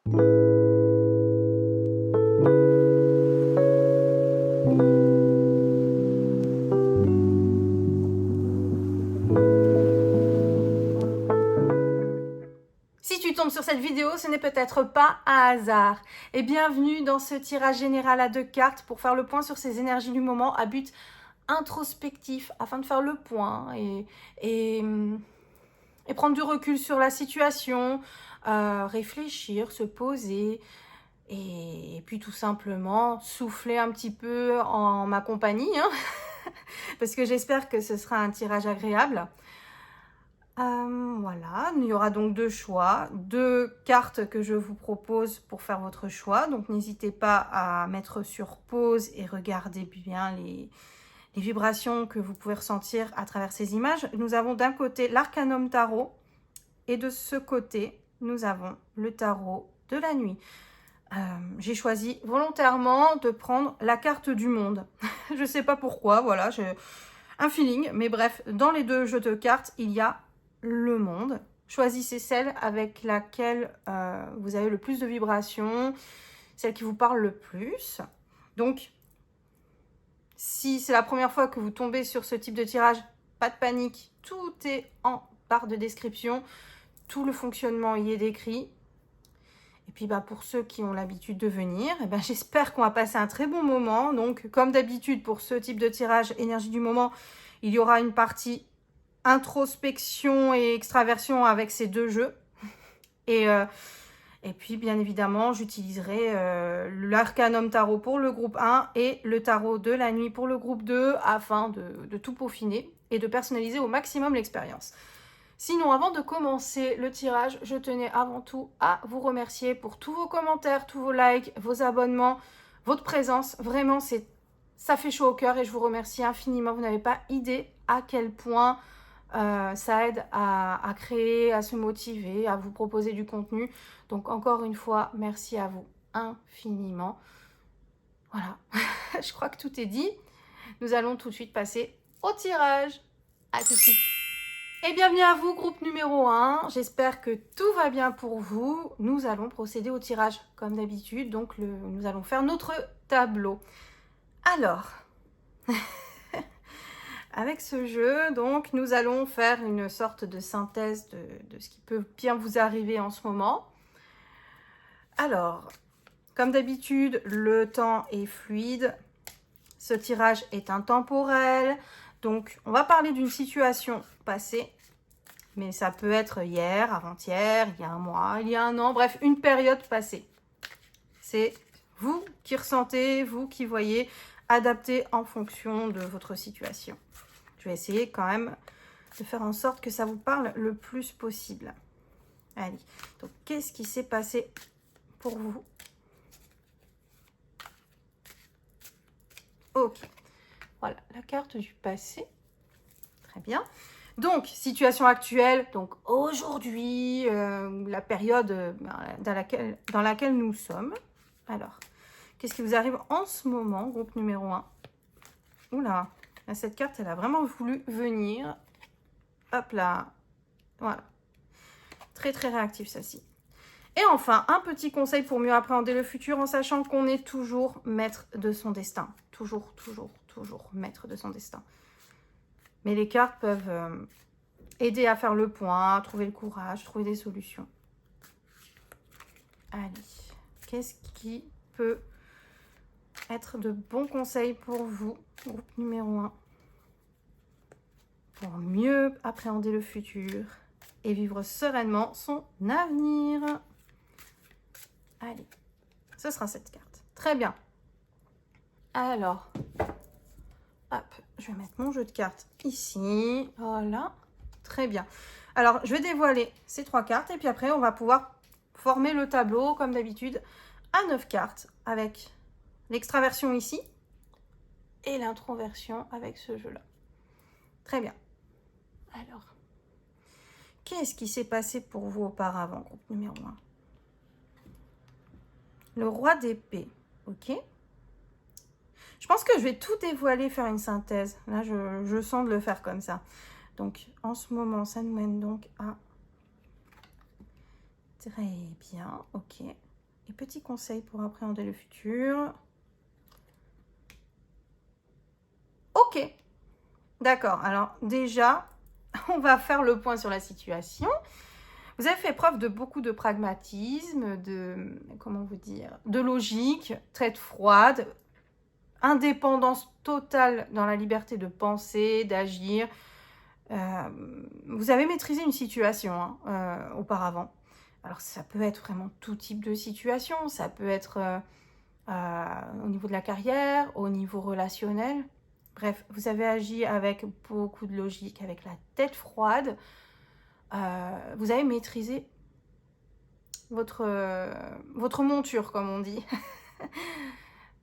Si tu tombes sur cette vidéo, ce n'est peut-être pas un hasard. Et bienvenue dans ce tirage général à 2 cartes pour faire le point sur ces énergies du moment à but introspectif, afin de faire le point et prendre du recul sur la situation, réfléchir, se poser et puis tout simplement souffler un petit peu en ma compagnie, hein, parce que j'espère que ce sera un tirage agréable. Voilà, il y aura donc 2 choix, 2 cartes que je vous propose pour faire votre choix. Donc n'hésitez pas à mettre sur pause et regarder bien les vibrations que vous pouvez ressentir à travers ces images. Nous avons d'un côté l'Arcanum Tarot et de ce côté, nous avons le Tarot de la nuit. J'ai choisi volontairement de prendre la carte du monde. Je ne sais pas pourquoi, voilà, j'ai un feeling. Mais bref, dans les 2 jeux de cartes, il y a le monde. Choisissez celle avec laquelle vous avez le plus de vibrations, celle qui vous parle le plus. Donc, si c'est la première fois que vous tombez sur ce type de tirage, pas de panique, tout est en barre de description, tout le fonctionnement y est décrit. Et puis pour ceux qui ont l'habitude de venir, j'espère qu'on va passer un très bon moment. Donc comme d'habitude pour ce type de tirage énergie du moment, il y aura une partie introspection et extraversion avec ces 2 jeux. Et puis bien évidemment j'utiliserai l'Arcanum Tarot pour le groupe 1 et le Tarot de la nuit pour le groupe 2 afin de tout peaufiner et de personnaliser au maximum l'expérience. Sinon, avant de commencer le tirage, je tenais avant tout à vous remercier pour tous vos commentaires, tous vos likes, vos abonnements, votre présence. Vraiment, ça fait chaud au cœur et je vous remercie infiniment. Vous n'avez pas idée à quel point ça aide à créer, à se motiver, à vous proposer du contenu. Donc, encore une fois, merci à vous infiniment. Voilà, je crois que tout est dit. Nous allons tout de suite passer au tirage. À tout de suite. Et bienvenue à vous, groupe numéro 1. J'espère que tout va bien pour vous. Nous allons procéder au tirage comme d'habitude. Donc, nous allons faire notre tableau. Alors, avec ce jeu, donc, nous allons faire une sorte de synthèse de ce qui peut bien vous arriver en ce moment. Alors, comme d'habitude, le temps est fluide. Ce tirage est intemporel. Donc, on va parler d'une situation passée. Mais ça peut être hier, avant-hier, il y a un mois, il y a un an, bref, une période passée. C'est vous qui ressentez, vous qui voyez, adapter en fonction de votre situation. Je vais essayer quand même de faire en sorte que ça vous parle le plus possible. Allez, donc qu'est-ce qui s'est passé pour vous? Ok, voilà, la carte du passé. Très bien. Donc, situation actuelle, donc aujourd'hui, la période dans laquelle nous sommes. Alors, qu'est-ce qui vous arrive en ce moment, groupe numéro 1? Oula, là, cette carte, elle a vraiment voulu venir. Hop là, voilà. Très, très réactif, celle-ci. Et enfin, un petit conseil pour mieux appréhender le futur en sachant qu'on est toujours maître de son destin. Toujours, toujours, toujours maître de son destin. Mais les cartes peuvent aider à faire le point, à trouver le courage, trouver des solutions. Allez, qu'est-ce qui peut être de bons conseils pour vous, groupe numéro 1, pour mieux appréhender le futur et vivre sereinement son avenir? Allez, ce sera cette carte. Très bien. Alors, hop, je vais mettre mon jeu de cartes ici. Voilà, très bien. Alors, je vais dévoiler ces 3 cartes et puis après, on va pouvoir former le tableau, comme d'habitude, à 9 cartes avec l'extraversion ici et l'introversion avec ce jeu-là. Très bien. Alors, qu'est-ce qui s'est passé pour vous auparavant, groupe numéro 1? Le roi d'épée, ok? Je pense que je vais tout dévoiler, faire une synthèse. Là, je sens de le faire comme ça. Donc, en ce moment, ça nous mène donc à... Très bien, ok. et petits conseils pour appréhender le futur. Ok, d'accord. Alors déjà, on va faire le point sur la situation. Vous avez fait preuve de beaucoup de pragmatisme, comment vous dire, de logique, tête froide, indépendance totale dans la liberté de penser, d'agir. Vous avez maîtrisé une situation auparavant. Alors ça peut être vraiment tout type de situation. Ça peut être au niveau de la carrière, au niveau relationnel. Bref, vous avez agi avec beaucoup de logique, avec la tête froide. Vous avez maîtrisé votre monture, comme on dit.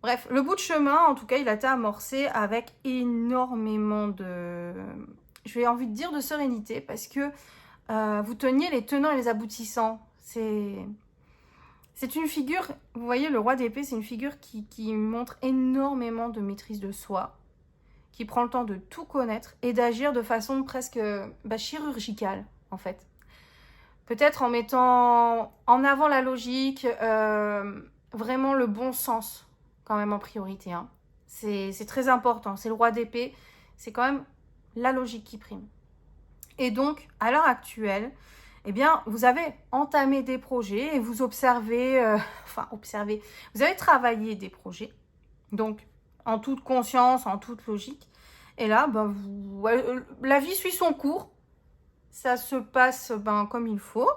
Bref, le bout de chemin, en tout cas, il a été amorcé avec énormément de... J'ai envie de dire de sérénité, parce que vous teniez les tenants et les aboutissants. C'est une figure, vous voyez, le roi d'épée, c'est une figure qui montre énormément de maîtrise de soi, qui prend le temps de tout connaître et d'agir de façon presque chirurgicale, en fait. Peut-être en mettant en avant la logique, vraiment le bon sens, quand même en priorité. Hein. C'est très important, c'est le roi d'épée, c'est quand même la logique qui prime. Et donc, à l'heure actuelle, eh bien, vous avez entamé des projets et vous observez, vous avez travaillé des projets, donc en toute conscience, en toute logique. Et là, la vie suit son cours, ça se passe comme il faut.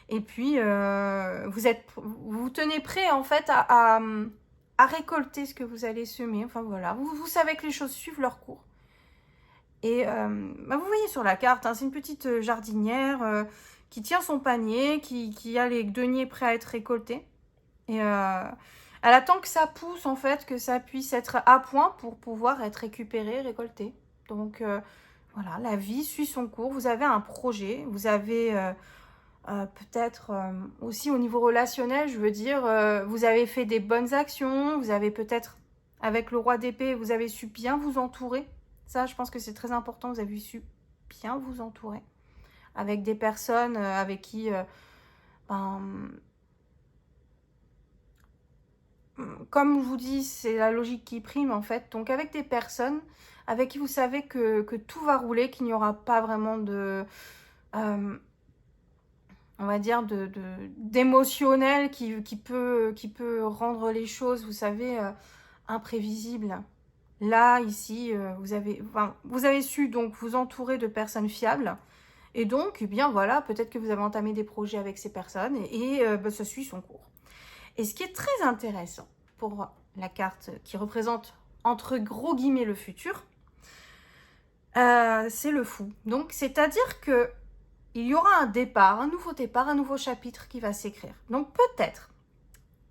Et puis, vous tenez prêt en fait à récolter ce que vous allez semer. Enfin voilà, vous savez que les choses suivent leur cours. Et vous voyez sur la carte, hein, c'est une petite jardinière qui tient son panier, qui a les deniers prêts à être récoltés. Et elle attend que ça pousse, en fait, que ça puisse être à point pour pouvoir être récupéré, récolté. Donc voilà, la vie suit son cours. Vous avez un projet, vous avez peut-être aussi au niveau relationnel, je veux dire, vous avez fait des bonnes actions, vous avez peut-être, avec le roi d'épée, vous avez su bien vous entourer. Ça, je pense que c'est très important. Vous avez su bien vous entourer avec des personnes avec qui, comme je vous dis, c'est la logique qui prime en fait. Donc avec des personnes avec qui vous savez que tout va rouler, qu'il n'y aura pas vraiment de, on va dire, d'émotionnel qui peut rendre les choses, vous savez, imprévisibles. Là, ici, vous avez su donc vous entourer de personnes fiables. Et donc, eh bien voilà, peut-être que vous avez entamé des projets avec ces personnes et ça suit son cours. Et ce qui est très intéressant pour la carte qui représente entre gros guillemets le futur, c'est le fou. Donc, c'est-à-dire que il y aura un départ, un nouveau chapitre qui va s'écrire. Donc peut-être,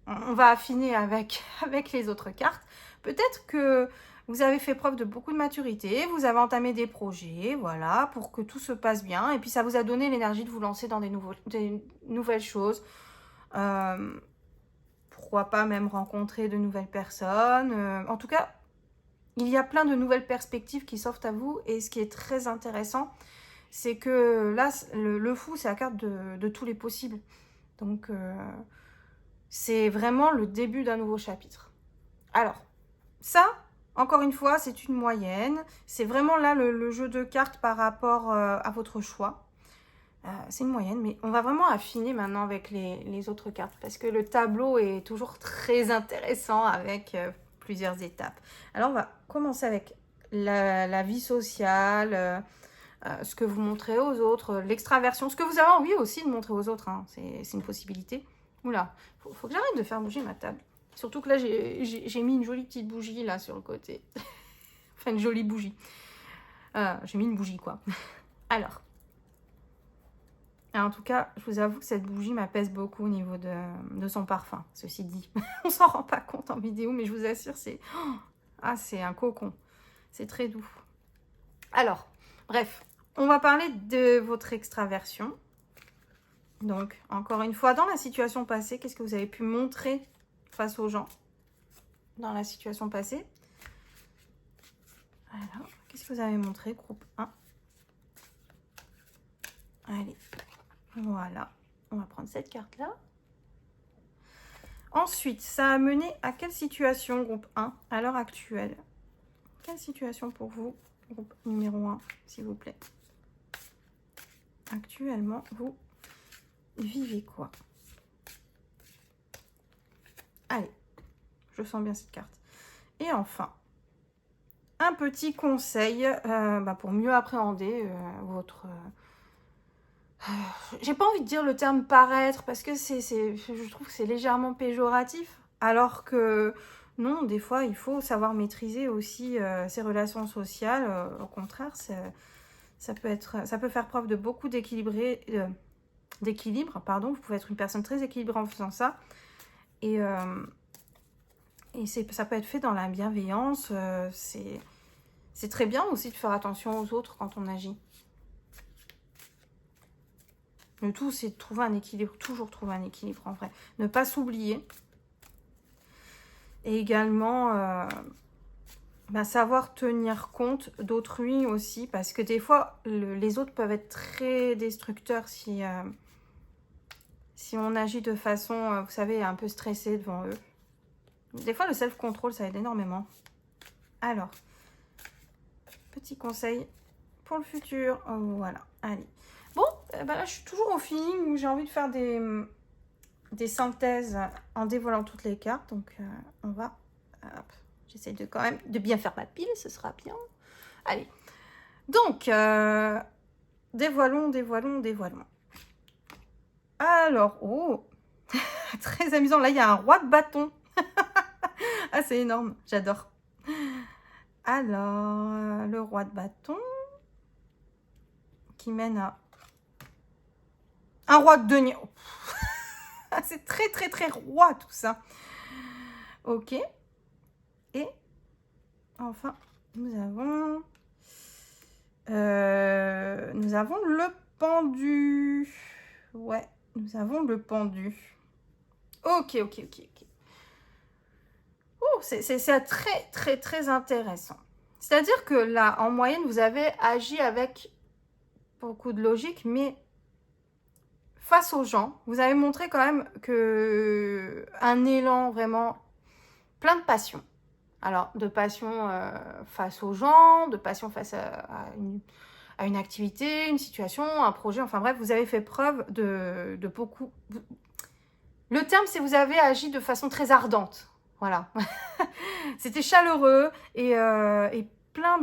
on va affiner avec les autres cartes, peut-être que vous avez fait preuve de beaucoup de maturité, vous avez entamé des projets, voilà, pour que tout se passe bien. Et puis ça vous a donné l'énergie de vous lancer dans des nouvelles choses. Pourquoi pas même rencontrer de nouvelles personnes. En tout cas, il y a plein de nouvelles perspectives qui s'offrent à vous. Et ce qui est très intéressant, c'est que là, le fou, c'est la carte de tous les possibles. Donc, c'est vraiment le début d'un nouveau chapitre. Alors, ça, encore une fois, c'est une moyenne. C'est vraiment là le jeu de cartes par rapport à votre choix. C'est une moyenne, mais on va vraiment affiner maintenant avec les autres cartes parce que le tableau est toujours très intéressant avec plusieurs étapes. Alors, on va commencer avec la vie sociale, ce que vous montrez aux autres, l'extraversion, ce que vous avez envie aussi de montrer aux autres. Hein. C'est une possibilité. Oula, faut que j'arrête de faire bouger ma table. Surtout que là, j'ai mis une jolie petite bougie là sur le côté. Enfin, une jolie bougie. J'ai mis une bougie, quoi. Alors, en tout cas, je vous avoue que cette bougie m'apaise beaucoup au niveau de son parfum, ceci dit. On s'en rend pas compte en vidéo, mais je vous assure, c'est un cocon. C'est très doux. Alors, bref, on va parler de votre extraversion. Donc, encore une fois, dans la situation passée, qu'est-ce que vous avez pu montrer face aux gens dans la situation passée? Alors, qu'est-ce que vous avez montré, groupe 1? Allez, voilà. On va prendre cette carte-là. Ensuite, ça a mené à quelle situation, groupe 1, à l'heure actuelle? Quelle situation pour vous, groupe numéro 1, s'il vous plaît? Actuellement, vous vivez quoi? Allez, je sens bien cette carte. Et enfin, un petit conseil pour mieux appréhender votre... j'ai pas envie de dire le terme paraître parce que je trouve que c'est légèrement péjoratif. Alors que non, des fois, il faut savoir maîtriser aussi ses relations sociales. Au contraire, ça peut faire preuve de beaucoup d'équilibre. Vous pouvez être une personne très équilibrée en faisant ça. Et ça peut être fait dans la bienveillance. C'est très bien aussi de faire attention aux autres quand on agit. Le tout, c'est de trouver un équilibre, toujours trouver un équilibre en vrai. Ne pas s'oublier. Et également, savoir tenir compte d'autrui aussi. Parce que des fois, les autres peuvent être très destructeurs si on agit de façon, vous savez, un peu stressée devant eux. Des fois, le self-control, ça aide énormément. Alors, petit conseil pour le futur. Oh, voilà, allez. Bon, là, je suis toujours au feeling où j'ai envie de faire des synthèses en dévoilant toutes les cartes. Donc, on va... J'essaie quand même de bien faire ma pile, ce sera bien. Allez. Donc, dévoilons. Alors, oh, très amusant. Là, il y a un roi de bâton. Ah, c'est énorme. J'adore. Alors, le roi de bâton qui mène à un roi de denier. Oh. C'est très, très, très roi, tout ça. Ok. Et enfin, nous avons le pendu. Ouais, nous avons le pendu. Ok. Oh, c'est très, très, très intéressant. C'est-à-dire que là, en moyenne, vous avez agi avec beaucoup de logique, mais face aux gens, vous avez montré quand même un élan vraiment plein de passion. Alors, de passion face aux gens, de passion face à une activité, une situation, un projet, enfin bref, vous avez fait preuve de beaucoup... Le terme, c'est vous avez agi de façon très ardente. Voilà. C'était chaleureux et plein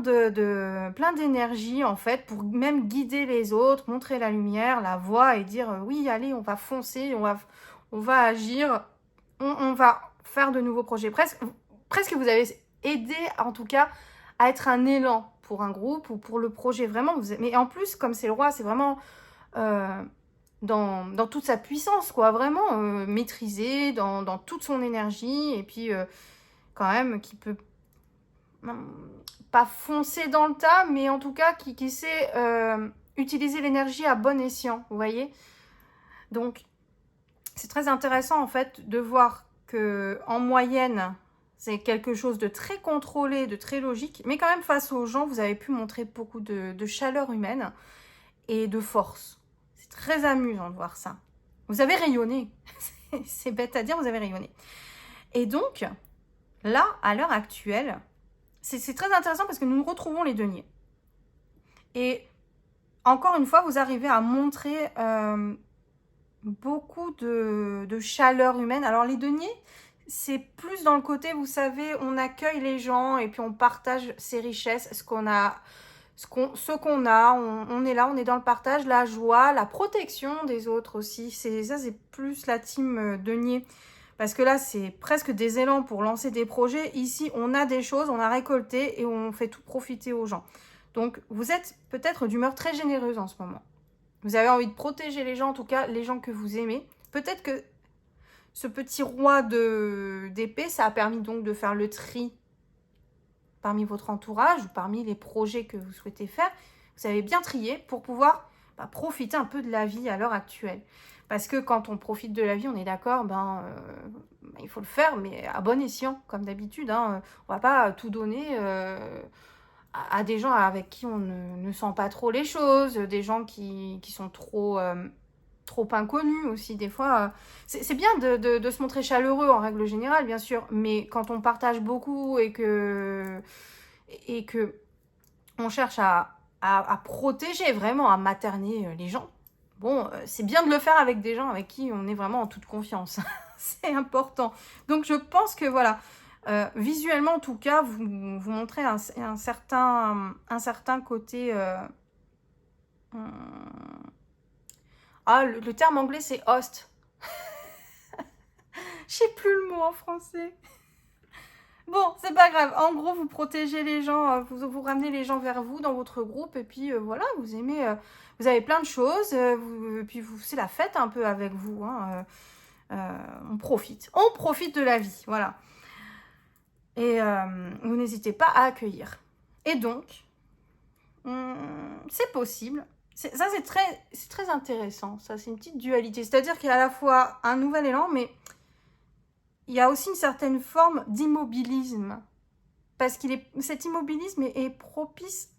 d'énergie, en fait, pour même guider les autres, montrer la lumière, la voie et dire oui, allez, on va foncer, on va agir, on va faire de nouveaux projets. Presque vous avez aidé, en tout cas, à être un élan pour un groupe ou pour le projet. Vraiment, mais en plus, comme c'est le roi, c'est vraiment... dans toute sa puissance, quoi, vraiment maîtrisé, dans toute son énergie, et puis quand même qui peut pas foncer dans le tas, mais en tout cas qui sait utiliser l'énergie à bon escient, vous voyez. Donc c'est très intéressant en fait de voir que en moyenne c'est quelque chose de très contrôlé, de très logique, mais quand même face aux gens vous avez pu montrer beaucoup de chaleur humaine et de force. C'est très amusant de voir ça. Vous avez rayonné. C'est bête à dire, vous avez rayonné. Et donc, là, à l'heure actuelle, c'est très intéressant parce que nous nous retrouvons les deniers. Et encore une fois, vous arrivez à montrer beaucoup de chaleur humaine. Alors, les deniers, c'est plus dans le côté, vous savez, on accueille les gens et puis on partage ses richesses, ce qu'on a... on est là, on est dans le partage, la joie, la protection des autres aussi. Ça, c'est plus la team denier. Parce que là, c'est presque des élans pour lancer des projets. Ici, on a des choses, on a récolté et on fait tout profiter aux gens. Donc, vous êtes peut-être d'humeur très généreuse en ce moment. Vous avez envie de protéger les gens, en tout cas, les gens que vous aimez. Peut-être que ce petit roi d'épée, ça a permis donc de faire le tri parmi votre entourage ou parmi les projets que vous souhaitez faire. Vous avez bien trié pour pouvoir profiter un peu de la vie à l'heure actuelle. Parce que quand on profite de la vie, on est d'accord, il faut le faire, mais à bon escient, comme d'habitude. On va pas tout donner à des gens avec qui on ne sent pas trop les choses, des gens qui sont trop trop inconnu aussi. Des fois, c'est bien de se montrer chaleureux en règle générale, bien sûr, mais quand on partage beaucoup et que on cherche à protéger, vraiment, à materner les gens, bon, c'est bien de le faire avec des gens avec qui on est vraiment en toute confiance. C'est important. Donc, je pense que, voilà, visuellement, en tout cas, vous montrez un certain côté... Ah, le terme anglais, c'est host. Je sais plus le mot en français. Bon, c'est pas grave. En gros, vous protégez les gens, vous ramenez les gens vers vous dans votre groupe. Et puis, voilà, vous aimez... vous avez plein de choses. Puis, c'est la fête un peu avec vous. Hein, on profite. On profite de la vie, voilà. Et vous n'hésitez pas à accueillir. Et donc, c'est possible. Ça, c'est très intéressant. Ça, c'est une petite dualité. C'est-à-dire qu'il y a à la fois un nouvel élan, mais il y a aussi une certaine forme d'immobilisme. Parce cet immobilisme est propice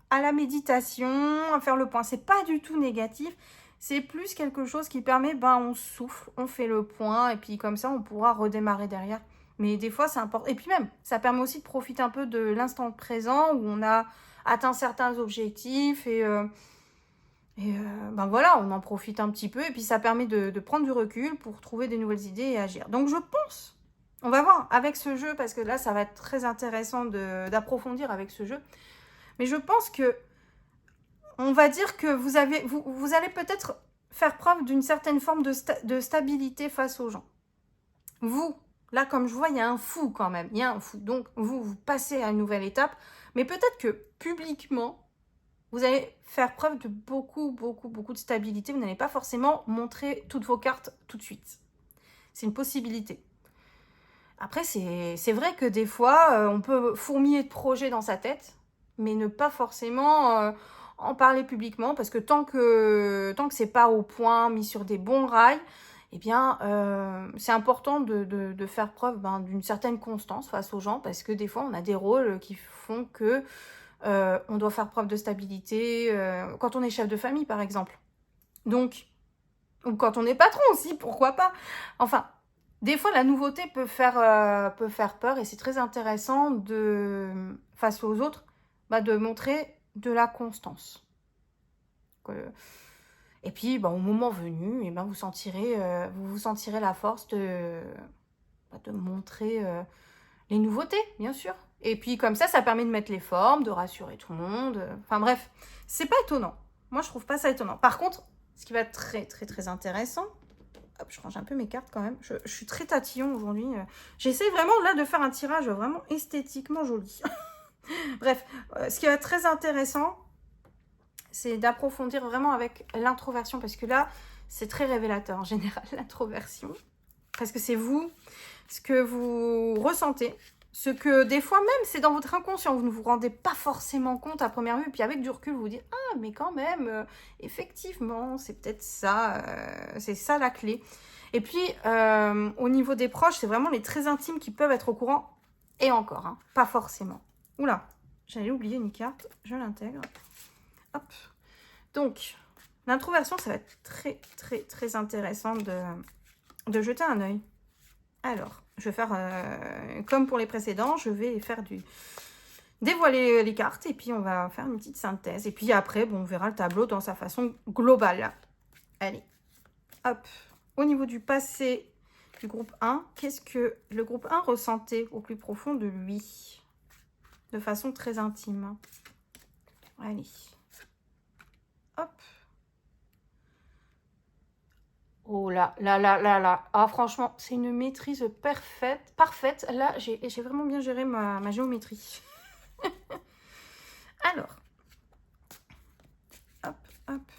à la méditation, à faire le point. C'est pas du tout négatif. C'est plus quelque chose qui permet, on souffle, on fait le point, et puis comme ça, on pourra redémarrer derrière. Mais des fois, c'est important. Et puis même, ça permet aussi de profiter un peu de l'instant présent, où on a atteint certains objectifs, et voilà, on en profite un petit peu, et puis ça permet de prendre du recul pour trouver des nouvelles idées et agir. Donc je pense, on va voir avec ce jeu, parce que là, ça va être très intéressant d'approfondir avec ce jeu. Mais je pense que on va dire que vous allez peut-être faire preuve d'une certaine forme de stabilité face aux gens. Vous, là, comme je vois, il y a un fou quand même. Il y a un fou. Donc, vous passez à une nouvelle étape. Mais peut-être que publiquement, vous allez faire preuve de beaucoup de stabilité. Vous n'allez pas forcément montrer toutes vos cartes tout de suite. C'est une possibilité. Après, c'est vrai que des fois, on peut fourmiller de projets dans sa tête, mais ne pas forcément en parler publiquement, parce que tant que c'est pas au point, mis sur des bons rails, eh bien, c'est important de faire preuve d'une certaine constance face aux gens, parce que des fois, on a des rôles qui font que on doit faire preuve de stabilité, quand on est chef de famille, par exemple. Donc, ou quand on est patron aussi, pourquoi pas. Enfin, des fois, la nouveauté peut faire peur, et c'est très intéressant face aux autres, de montrer de la constance. Et puis, au moment venu, vous vous sentirez la force de montrer les nouveautés, bien sûr. Et puis, comme ça permet de mettre les formes, de rassurer tout le monde. Enfin bref, c'est pas étonnant. Moi, je trouve pas ça étonnant. Par contre, ce qui va être très intéressant... Hop, je range un peu mes cartes quand même. Je suis très tatillon aujourd'hui. J'essaie vraiment là de faire un tirage vraiment esthétiquement joli. Bref, ce qui va être très intéressant, c'est d'approfondir vraiment avec l'introversion. Parce que là, c'est très révélateur en général, l'introversion. Parce que c'est vous, ce que vous ressentez. Ce que des fois même, c'est dans votre inconscient. Vous ne vous rendez pas forcément compte à première vue. Puis avec du recul, vous vous dites « Ah, mais quand même, effectivement, c'est peut-être ça. C'est ça la clé. » Et puis, au niveau des proches, c'est vraiment les très intimes qui peuvent être au courant. Et encore, hein, pas forcément. Oula, j'allais oublier une carte. Je l'intègre. Hop. Donc, l'introversion, ça va être très intéressant de jeter un œil. Alors, je vais faire comme pour les précédents, je vais faire dévoiler les cartes, et puis on va faire une petite synthèse. Et puis après, on verra le tableau dans sa façon globale. Allez, hop. Au niveau du passé du groupe 1, qu'est-ce que le groupe 1 ressentait au plus profond de lui? De façon très intime. Allez. Hop. Oh là. Ah, franchement, c'est une maîtrise parfaite. Là, j'ai vraiment bien géré ma géométrie. Alors. Hop.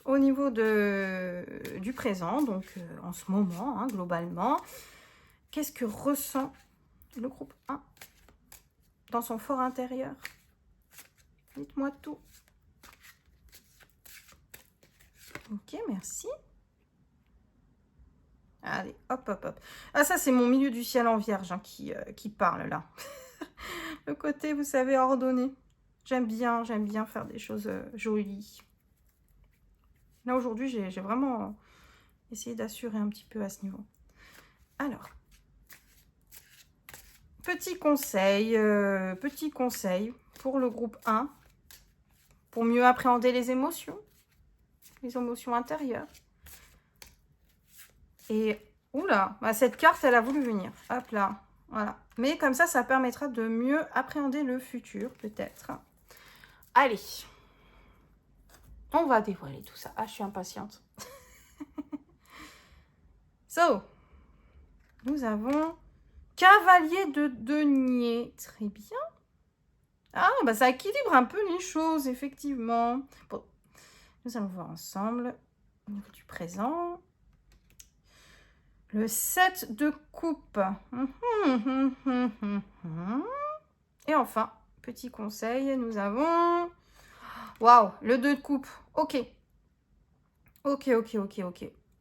Au niveau du présent, donc en ce moment, globalement, qu'est-ce que ressent le groupe 1 dans son fort intérieur? Dites-moi tout. Ok, merci. Allez, hop. Ah, ça, c'est mon milieu du ciel en vierge qui parle, là. Le côté, vous savez, ordonné. J'aime bien faire des choses jolies. Là, aujourd'hui, j'ai vraiment essayé d'assurer un petit peu à ce niveau. Alors, petit conseil pour le groupe 1, pour mieux appréhender les émotions intérieures. Et, oula, bah cette carte, elle a voulu venir. Hop là, voilà. Mais comme ça permettra de mieux appréhender le futur, peut-être. Allez, on va dévoiler tout ça. Ah, je suis impatiente. So, nous avons Cavalier de denier. Très bien. Ah, bah ça équilibre un peu les choses, effectivement. Bon, nous allons voir ensemble au niveau du présent. Le 7 de coupe. Et enfin, petit conseil, nous avons... Waouh, le 2 de coupe. Ok. Ok.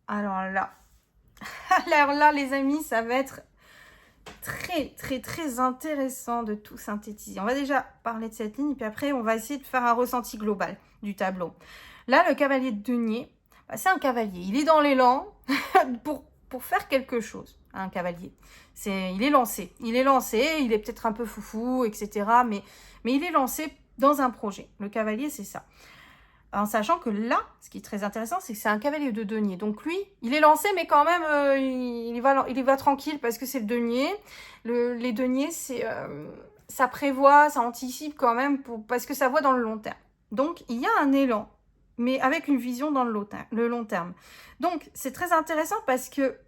Alors là, les amis, ça va être très intéressant de tout synthétiser. On va déjà parler de cette ligne, puis après, on va essayer de faire un ressenti global du tableau. Là, le cavalier de denier, bah, c'est un cavalier. Il est dans l'élan pour faire quelque chose, un cavalier. Il est lancé, il est peut-être un peu foufou, etc. Mais il est lancé dans un projet. Le cavalier, c'est ça. En sachant que là, ce qui est très intéressant, c'est que c'est un cavalier de denier. Donc lui, il est lancé, mais quand même, il y va tranquille parce que c'est le denier. Les deniers, ça prévoit, ça anticipe quand même parce que ça voit dans le long terme. Donc, il y a un élan, mais avec une vision dans le long terme. Donc, c'est très intéressant parce que,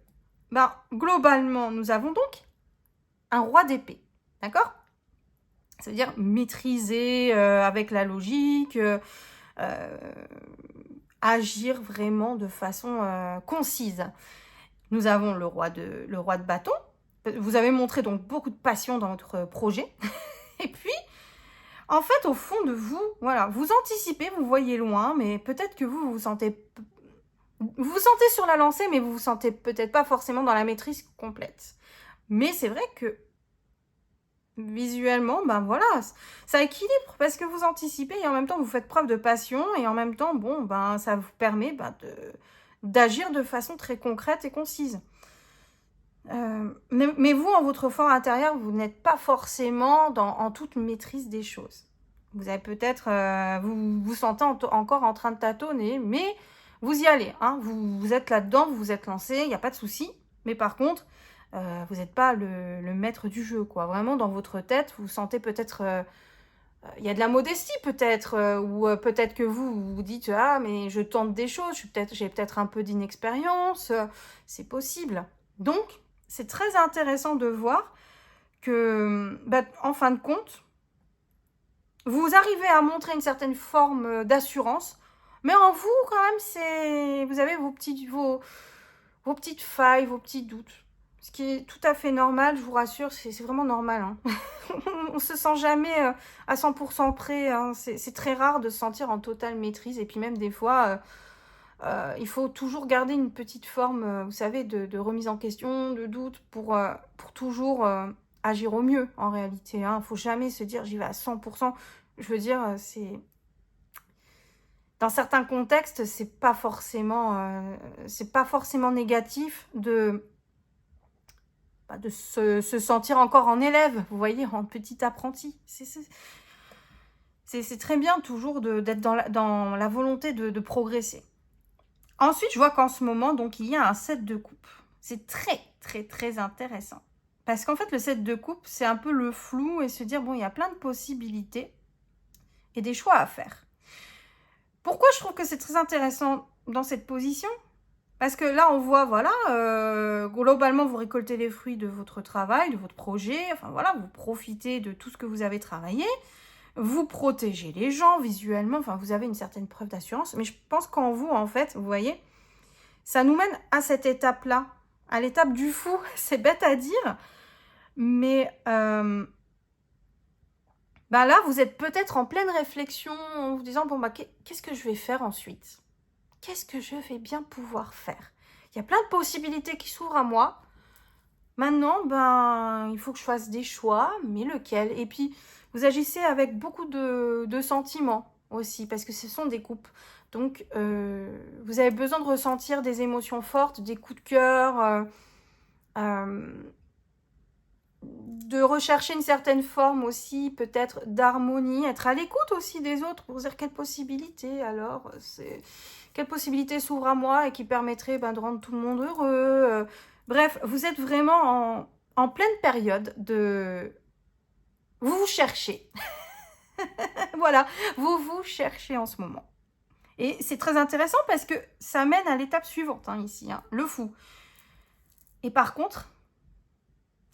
globalement, nous avons donc un roi d'épée. D'accord? Ça veut dire maîtriser avec la logique... agir vraiment de façon concise. Nous avons le roi de bâton. Vous avez montré donc beaucoup de passion dans votre projet. Et puis, en fait, au fond de vous, voilà, vous anticipez, vous voyez loin, mais peut-être que vous vous sentez sur la lancée, mais vous vous sentez peut-être pas forcément dans la maîtrise complète. Mais c'est vrai que visuellement, voilà, ça équilibre parce que vous anticipez et en même temps vous faites preuve de passion et en même temps, ça vous permet d'agir de façon très concrète et concise. Mais vous, en votre fort intérieur, vous n'êtes pas forcément en toute maîtrise des choses. Vous avez peut-être, vous vous sentez encore en train de tâtonner, mais vous y allez, hein, vous êtes là-dedans, vous vous êtes lancé, il n'y a pas de souci. Mais par contre, vous n'êtes pas le maître du jeu, quoi. Vraiment, dans votre tête, vous sentez peut-être... il y a de la modestie, peut-être, ou peut-être que vous vous dites « Ah, mais je tente des choses, j'ai peut-être un peu d'inexpérience. » C'est possible. Donc, c'est très intéressant de voir que, en fin de compte, vous arrivez à montrer une certaine forme d'assurance, mais en vous, quand même, vous avez vos petites failles, vos petits doutes. Ce qui est tout à fait normal, je vous rassure, c'est vraiment normal. Hein. On ne se sent jamais à 100% prêt. Hein. C'est très rare de se sentir en totale maîtrise. Et puis même des fois, il faut toujours garder une petite forme, vous savez, de remise en question, de doute, pour toujours agir au mieux, en réalité. Il ne faut jamais se dire, j'y vais à 100%. Je veux dire, dans certains contextes, c'est pas forcément négatif de se sentir encore en élève, vous voyez, en petit apprenti. C'est très bien toujours d'être dans la volonté de progresser. Ensuite, je vois qu'en ce moment, donc, il y a un 7 de coupe. C'est très intéressant. Parce qu'en fait, le 7 de coupe, c'est un peu le flou et se dire, bon, il y a plein de possibilités et des choix à faire. Pourquoi je trouve que c'est très intéressant dans cette position ? Parce que là, on voit, voilà, globalement, vous récoltez les fruits de votre travail, de votre projet. Enfin, voilà, vous profitez de tout ce que vous avez travaillé. Vous protégez les gens visuellement. Enfin, vous avez une certaine preuve d'assurance. Mais je pense qu'en vous, en fait, vous voyez, ça nous mène à cette étape-là, à l'étape du fou. C'est bête à dire. Mais là, vous êtes peut-être en pleine réflexion en vous disant, bon, qu'est-ce que je vais faire ensuite ? Qu'est-ce que je vais bien pouvoir faire? Il y a plein de possibilités qui s'ouvrent à moi. Maintenant, il faut que je fasse des choix, mais lequel? Et puis, vous agissez avec beaucoup de sentiments aussi, parce que ce sont des coupes. Donc, vous avez besoin de ressentir des émotions fortes, des coups de cœur, de rechercher une certaine forme aussi, peut-être d'harmonie, être à l'écoute aussi des autres pour dire quelle possibilité alors, quelle possibilité s'ouvre à moi et qui permettrait de rendre tout le monde heureux. Bref, vous êtes vraiment en pleine période de... Vous vous cherchez. Voilà, vous vous cherchez en ce moment. Et c'est très intéressant parce que ça mène à l'étape suivante ici, le fou. Et par contre,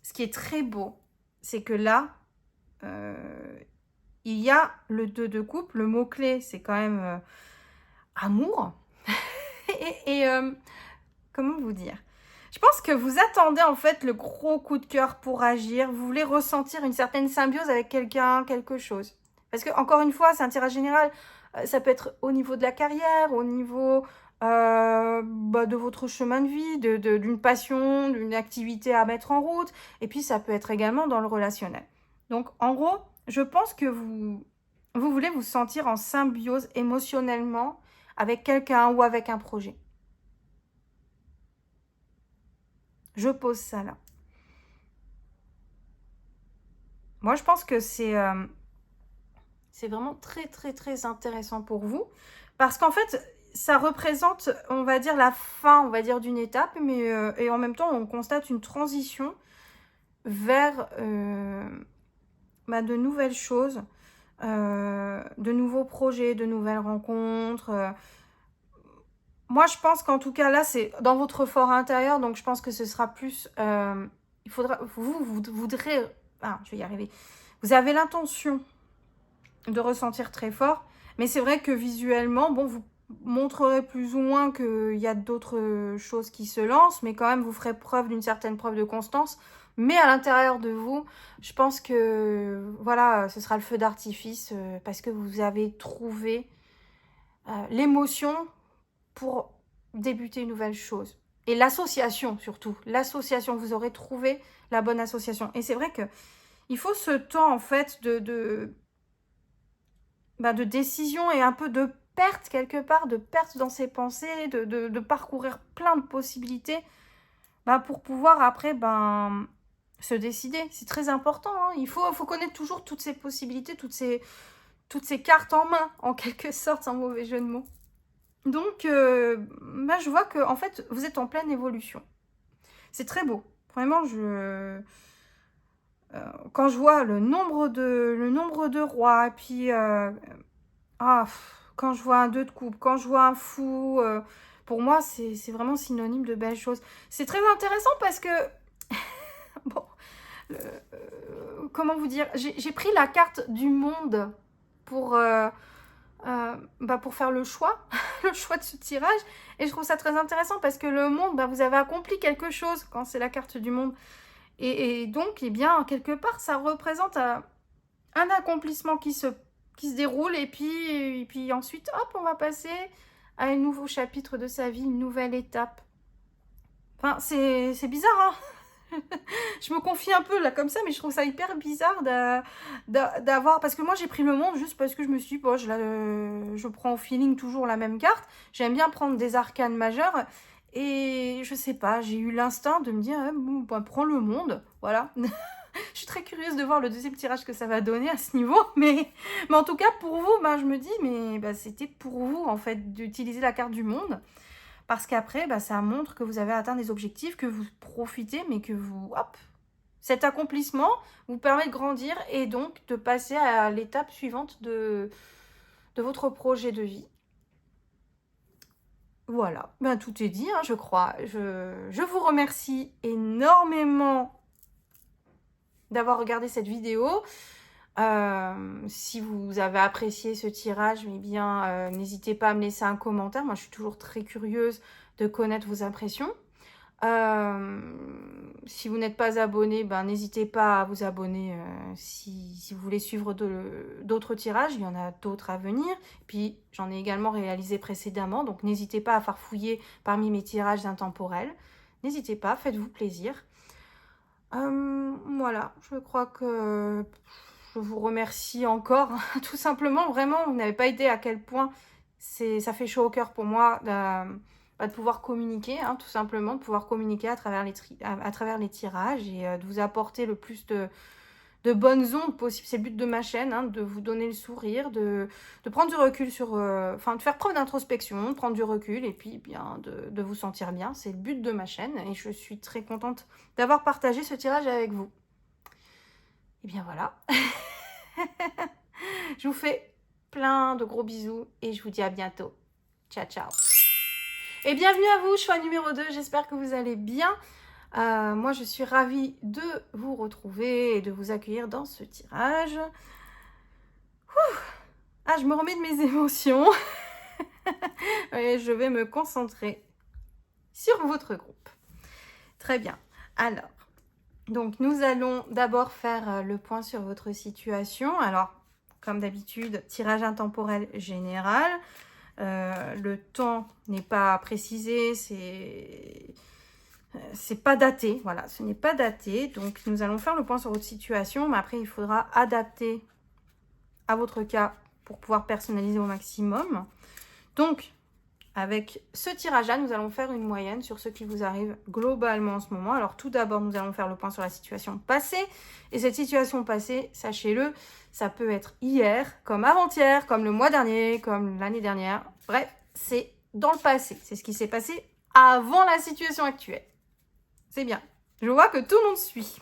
ce qui est très beau, c'est que là, il y a le 2 de coupe. Le mot-clé, c'est quand même amour. et comment vous dire? Je pense que vous attendez en fait le gros coup de cœur pour agir. Vous voulez ressentir une certaine symbiose avec quelqu'un, quelque chose. Parce que, encore une fois, c'est un tirage général. Ça peut être au niveau de la carrière, au niveau de votre chemin de vie, d'une passion, d'une activité à mettre en route. Et puis, ça peut être également dans le relationnel. Donc, en gros, je pense que vous voulez vous sentir en symbiose émotionnellement avec quelqu'un ou avec un projet. Je pose ça là. Moi, je pense que c'est vraiment très, très, très intéressant pour vous. Parce qu'en fait, ça représente, on va dire, la fin, on va dire, d'une étape. Mais, et en même temps, on constate une transition vers de nouvelles choses, de nouveaux projets, de nouvelles rencontres. Moi, je pense qu'en tout cas, là, c'est dans votre fort intérieur. Donc, je pense que ce sera plus... il faudra... Vous voudrez... Ah, je vais y arriver. Vous avez l'intention de ressentir très fort. Mais c'est vrai que visuellement, bon, vous montrerez plus ou moins qu'il y a d'autres choses qui se lancent. Mais quand même, vous ferez preuve d'une certaine preuve de constance. Mais à l'intérieur de vous, je pense que, voilà, ce sera le feu d'artifice. Parce que vous avez trouvé l'émotion pour débuter une nouvelle chose. Et l'association, surtout. L'association, vous aurez trouvé la bonne association. Et c'est vrai que il faut ce temps, en fait, de décision et un peu de perte, quelque part, de perte dans ses pensées, de parcourir plein de possibilités pour pouvoir, après, se décider. C'est très important. Il faut connaître toujours toutes ces possibilités, toutes ces cartes en main, en quelque sorte, sans mauvais jeu de mots. Donc, je vois que en fait, vous êtes en pleine évolution. C'est très beau. Vraiment, quand je vois le nombre de rois, et puis quand je vois un 2 de coupe, quand je vois un fou, pour moi, c'est vraiment synonyme de belles choses. C'est très intéressant parce que, bon, comment vous dire, j'ai pris la carte du monde pour faire le choix, le choix de ce tirage. Et je trouve ça très intéressant parce que le monde, vous avez accompli quelque chose quand c'est la carte du monde. Et donc, eh bien, quelque part, ça représente un accomplissement qui se déroule. Et puis ensuite, hop, on va passer à un nouveau chapitre de sa vie, une nouvelle étape. Enfin, c'est bizarre, hein. Je me confie un peu là comme ça, mais je trouve ça hyper bizarre d'avoir... Parce que moi, j'ai pris le monde juste parce que je me suis dit, bon, je prends au feeling toujours la même carte. J'aime bien prendre des arcanes majeures. Et je sais pas, j'ai eu l'instinct de me dire, prends le monde, voilà. Je suis très curieuse de voir le deuxième tirage que ça va donner à ce niveau. Mais en tout cas, pour vous, je me dis, mais c'était pour vous, en fait, d'utiliser la carte du monde. Parce qu'après, ça montre que vous avez atteint des objectifs, que vous profitez, mais que vous... Hop, cet accomplissement vous permet de grandir et donc de passer à l'étape suivante de votre projet de vie. Voilà, tout est dit, je crois. Je vous remercie énormément d'avoir regardé cette vidéo. Si vous avez apprécié ce tirage, n'hésitez pas à me laisser un commentaire. Moi, je suis toujours très curieuse de connaître vos impressions. Si vous n'êtes pas abonné, n'hésitez pas à vous abonner si vous voulez suivre d'autres tirages. Il y en a d'autres à venir. Puis, j'en ai également réalisé précédemment. Donc, n'hésitez pas à farfouiller parmi mes tirages intemporels. N'hésitez pas, faites-vous plaisir. Voilà, je crois que... Je vous remercie encore, tout simplement. Vraiment, vous n'avez pas idée à quel point ça fait chaud au cœur pour moi de pouvoir communiquer, hein, tout simplement, de pouvoir communiquer à travers les tirages et de vous apporter le plus de bonnes ondes possibles. C'est le but de ma chaîne, hein, de vous donner le sourire, de prendre du recul sur... de faire preuve d'introspection, de prendre du recul et puis bien de vous sentir bien. C'est le but de ma chaîne et je suis très contente d'avoir partagé ce tirage avec vous. Et bien voilà. Je vous fais plein de gros bisous et je vous dis à bientôt. Ciao, ciao. Et bienvenue à vous, choix numéro 2. J'espère que vous allez bien. Moi, je suis ravie de vous retrouver et de vous accueillir dans ce tirage. Je me remets de mes émotions. Et je vais me concentrer sur votre groupe. Très bien. Alors, donc nous allons d'abord faire le point sur votre situation. Alors, comme d'habitude, tirage intemporel général. Le temps n'est pas précisé, c'est pas daté, voilà, ce n'est pas daté. Donc, nous allons faire le point sur votre situation, mais après, il faudra adapter à votre cas pour pouvoir personnaliser au maximum. Donc, avec ce tirage-là, nous allons faire une moyenne sur ce qui vous arrive globalement en ce moment. Alors, tout d'abord, nous allons faire le point sur la situation passée. Et cette situation passée, sachez-le, ça peut être hier, comme avant-hier, comme le mois dernier, comme l'année dernière. Bref, c'est dans le passé. C'est ce qui s'est passé avant la situation actuelle. C'est bien. Je vois que tout le monde suit.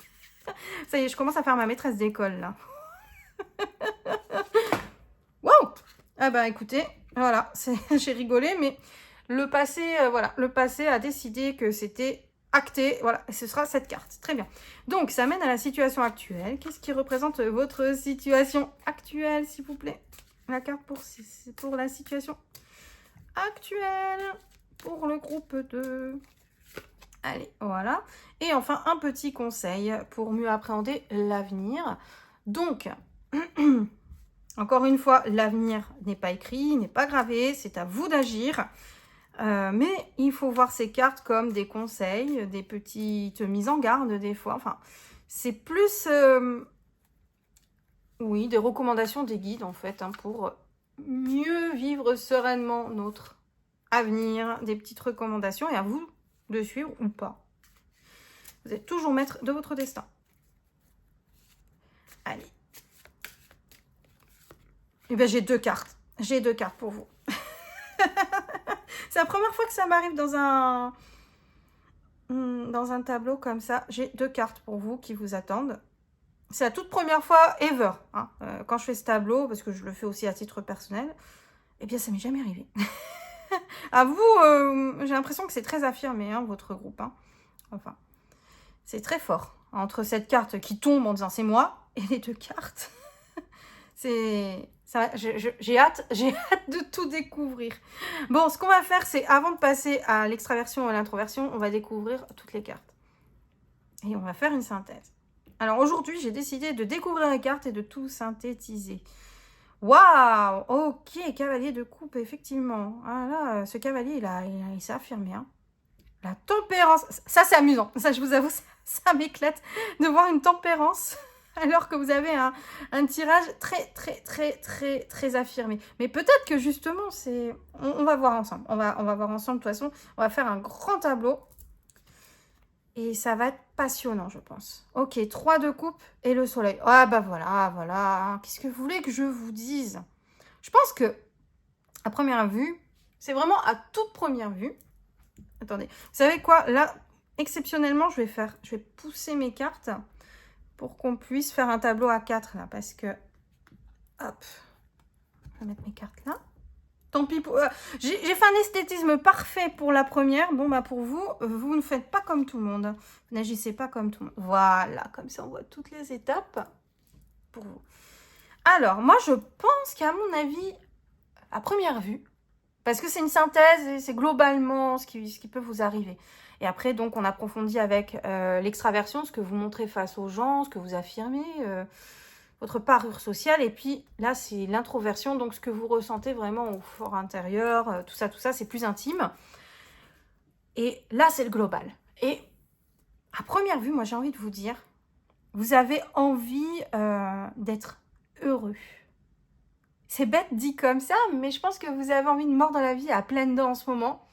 Ça y est, je commence à faire ma maîtresse d'école, là. Wow! Ah bah, écoutez... Voilà, j'ai rigolé, mais le passé, voilà, le passé a décidé que c'était acté. Voilà, et ce sera cette carte. Très bien. Donc, ça mène à la situation actuelle. Qu'est-ce qui représente votre situation actuelle, s'il vous plaît? La carte pour la situation actuelle, pour le groupe 2. Allez, voilà. Et enfin, un petit conseil pour mieux appréhender l'avenir. Donc... Encore une fois, l'avenir n'est pas écrit, n'est pas gravé, c'est à vous d'agir. Mais il faut voir ces cartes comme des conseils, des petites mises en garde des fois. Enfin, c'est plus, oui, des recommandations, des guides en fait, hein, pour mieux vivre sereinement notre avenir, des petites recommandations et à vous de suivre ou pas. Vous êtes toujours maître de votre destin. Allez. Eh bien, j'ai 2 cartes. J'ai 2 cartes pour vous. C'est la première fois que ça m'arrive dans un tableau comme ça. J'ai 2 cartes pour vous qui vous attendent. C'est la toute première fois ever, hein, quand je fais ce tableau, parce que je le fais aussi à titre personnel. Eh bien, ça m'est jamais arrivé. À vous, j'ai l'impression que c'est très affirmé, hein, votre groupe. Hein. Enfin, c'est très fort. Entre cette carte qui tombe en disant c'est moi, et les 2 cartes, c'est... J'ai hâte de tout découvrir. Bon, ce qu'on va faire, c'est avant de passer à l'extraversion et à l'introversion, on va découvrir toutes les cartes. Et on va faire une synthèse. Alors aujourd'hui, j'ai décidé de découvrir les cartes et de tout synthétiser. Waouh! Ok, cavalier de coupe, effectivement. Ah là, ce cavalier, il s'est affirmé. Hein. La tempérance. Ça, c'est amusant. Ça, je vous avoue, ça m'éclate de voir une tempérance... alors que vous avez un tirage très affirmé. Mais peut-être que justement, c'est... On va voir ensemble. On va voir ensemble, de toute façon. On va faire un grand tableau. Et ça va être passionnant, je pense. Ok, 3 de coupe et le soleil. Ah bah voilà. Qu'est-ce que vous voulez que je vous dise? Je pense que, à première vue, c'est vraiment à toute première vue. Attendez, vous savez quoi? Là, exceptionnellement, je vais pousser mes cartes... pour qu'on puisse faire un tableau à 4 là, parce que, hop, je vais mettre mes cartes là. Tant pis, j'ai fait un esthétisme parfait pour la première. Bon, bah pour vous, vous ne faites pas comme tout le monde. Vous n'agissez pas comme tout le monde. Voilà, comme ça on voit toutes les étapes pour vous. Alors, moi je pense qu'à mon avis, à première vue, parce que c'est une synthèse et c'est globalement ce qui peut vous arriver. Et après, donc, on approfondit avec l'extraversion, ce que vous montrez face aux gens, ce que vous affirmez, votre parure sociale. Et puis, là, c'est l'introversion, donc ce que vous ressentez vraiment au fort intérieur, tout ça, c'est plus intime. Et là, c'est le global. Et à première vue, moi, j'ai envie de vous dire, vous avez envie d'être heureux. C'est bête dit comme ça, mais je pense que vous avez envie de mordre la vie à pleines dents en ce moment.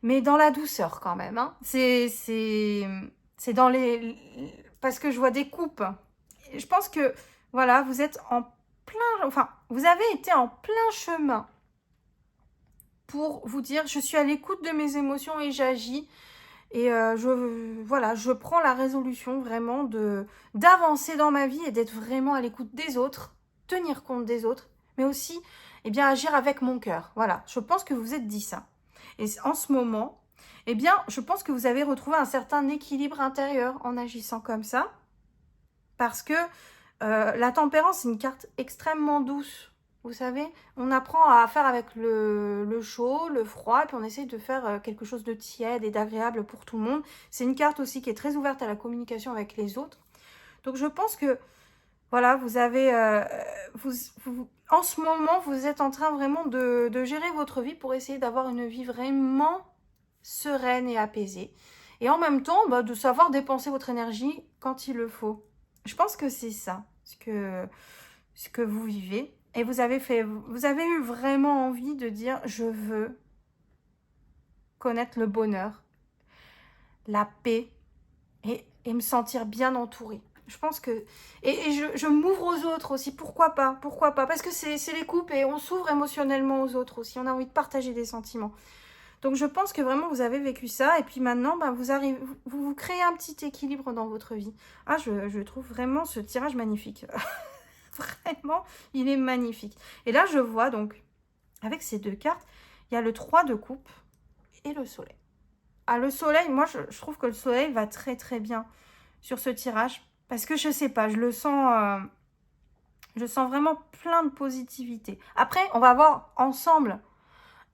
Mais dans la douceur quand même. Hein. C'est dans les... Parce que je vois des coupes. Je pense que, voilà, vous êtes en plein... Enfin, vous avez été en plein chemin pour vous dire, je suis à l'écoute de mes émotions et j'agis. Et voilà, je prends la résolution vraiment d'avancer dans ma vie et d'être vraiment à l'écoute des autres, tenir compte des autres, mais aussi eh bien, agir avec mon cœur. Voilà, je pense que vous vous êtes dit ça. Et en ce moment, eh bien, je pense que vous avez retrouvé un certain équilibre intérieur en agissant comme ça, parce que la tempérance, c'est une carte extrêmement douce. Vous savez, on apprend à faire avec le chaud, le froid, et puis on essaye de faire quelque chose de tiède et d'agréable pour tout le monde. C'est une carte aussi qui est très ouverte à la communication avec les autres. Donc je pense que, voilà, vous avez... en ce moment, vous êtes en train vraiment de gérer votre vie pour essayer d'avoir une vie vraiment sereine et apaisée. Et en même temps, bah, de savoir dépenser votre énergie quand il le faut. Je pense que c'est ça, ce que vous vivez. Et vous avez eu vraiment envie de dire, je veux connaître le bonheur, la paix et me sentir bien entourée. Je pense que... Et je m'ouvre aux autres aussi, pourquoi pas? Parce que c'est les coupes et on s'ouvre émotionnellement aux autres aussi. On a envie de partager des sentiments. Donc je pense que vraiment vous avez vécu ça. Et puis maintenant, bah, vous créez un petit équilibre dans votre vie. Ah, je trouve vraiment ce tirage magnifique. Vraiment, il est magnifique. Et là, je vois donc, avec ces deux cartes, il y a le 3 de coupe et le soleil. Ah, le soleil, moi, je trouve que le soleil va très, très bien sur ce tirage. Parce que je sais pas, je sens vraiment plein de positivité. Après, on va voir ensemble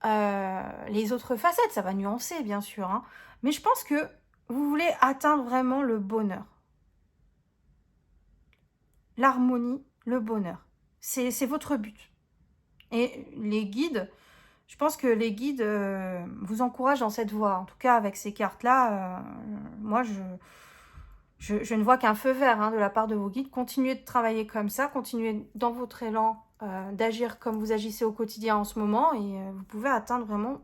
les autres facettes. Ça va nuancer, bien sûr. Hein. Mais je pense que vous voulez atteindre vraiment le bonheur. L'harmonie, le bonheur. C'est votre but. Et les guides, je pense que les guides vous encouragent dans cette voie. En tout cas, avec ces cartes-là, moi, je ne vois qu'un feu vert hein, de la part de vos guides. Continuez de travailler comme ça, continuez dans votre élan d'agir comme vous agissez au quotidien en ce moment et vous pouvez atteindre vraiment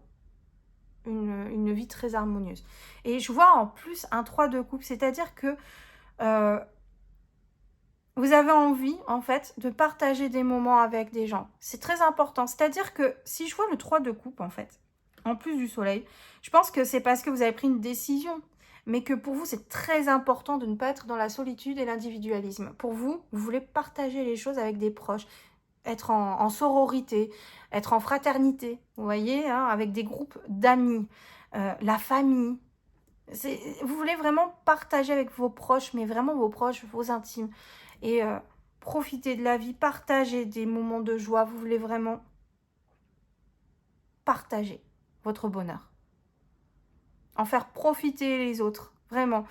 une vie très harmonieuse. Et je vois en plus un 3 de coupe, c'est-à-dire que vous avez envie, en fait, de partager des moments avec des gens. C'est très important. C'est-à-dire que si je vois le 3 de coupe, en fait, en plus du soleil, je pense que c'est parce que vous avez pris une décision. Mais que pour vous, c'est très important de ne pas être dans la solitude et l'individualisme. Pour vous, vous voulez partager les choses avec des proches. Être en sororité, être en fraternité, vous voyez, hein, avec des groupes d'amis, la famille. Vous voulez vraiment partager avec vos proches, mais vraiment vos proches, vos intimes. Et profiter de la vie, partager des moments de joie. Vous voulez vraiment partager votre bonheur. En faire profiter les autres, vraiment.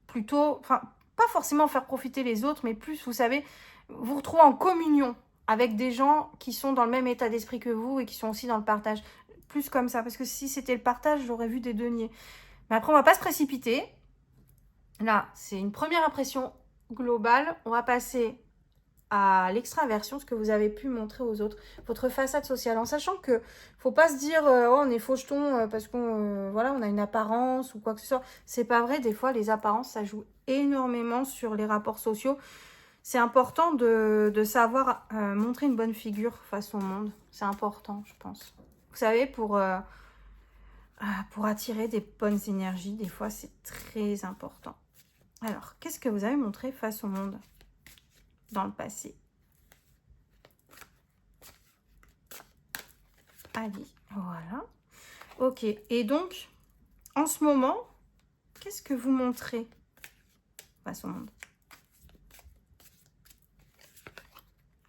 Plutôt, enfin, pas forcément faire profiter les autres, mais plus, vous savez, vous retrouvez en communion avec des gens qui sont dans le même état d'esprit que vous et qui sont aussi dans le partage. Plus comme ça, parce que si c'était le partage, j'aurais vu des deniers. Mais après, on va pas se précipiter. Là, c'est une première impression globale. On va passer à l'extraversion, ce que vous avez pu montrer aux autres, votre façade sociale, en sachant que faut pas se dire oh, on est faucheton parce qu'on voilà, on a une apparence ou quoi que ce soit. C'est pas vrai, des fois les apparences ça joue énormément sur les rapports sociaux. C'est important de savoir montrer une bonne figure face au monde. C'est important, je pense. Vous savez, pour attirer des bonnes énergies, des fois c'est très important. Alors, qu'est-ce que vous avez montré face au monde dans le passé? Allez, voilà. Ok, et donc, en ce moment, qu'est-ce que vous montrez face au monde?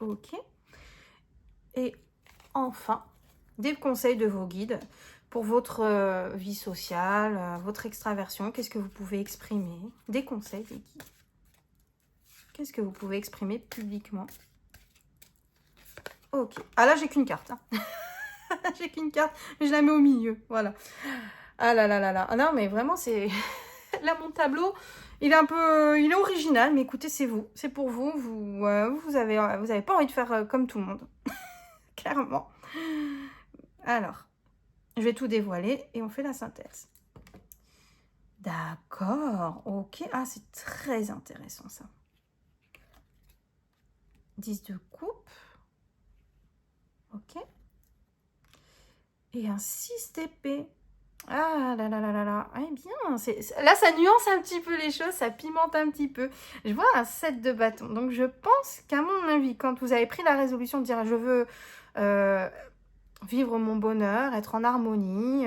Ok. Et enfin, des conseils de vos guides pour votre vie sociale, votre extraversion. Qu'est-ce que vous pouvez exprimer? Des conseils des guides. Qu'est-ce que vous pouvez exprimer publiquement? Ok. Ah là, j'ai qu'une carte. Hein. J'ai qu'une carte, mais je la mets au milieu. Voilà. Ah là là là là. Ah non, mais vraiment, c'est Là, mon tableau, il est original, mais écoutez, c'est vous. C'est pour vous. Vous avez pas envie de faire comme tout le monde. Clairement. Alors, je vais tout dévoiler et on fait la synthèse. D'accord, ok. Ah, c'est très intéressant, ça. 10 de coupe. Ok. Et un 6 d'épée. Ah là là là là là. Eh bien, là, ça nuance un petit peu les choses, ça pimente un petit peu. Je vois un 7 de bâton. Donc, je pense qu'à mon avis, quand vous avez pris la résolution de dire « je veux vivre mon bonheur, être en harmonie »,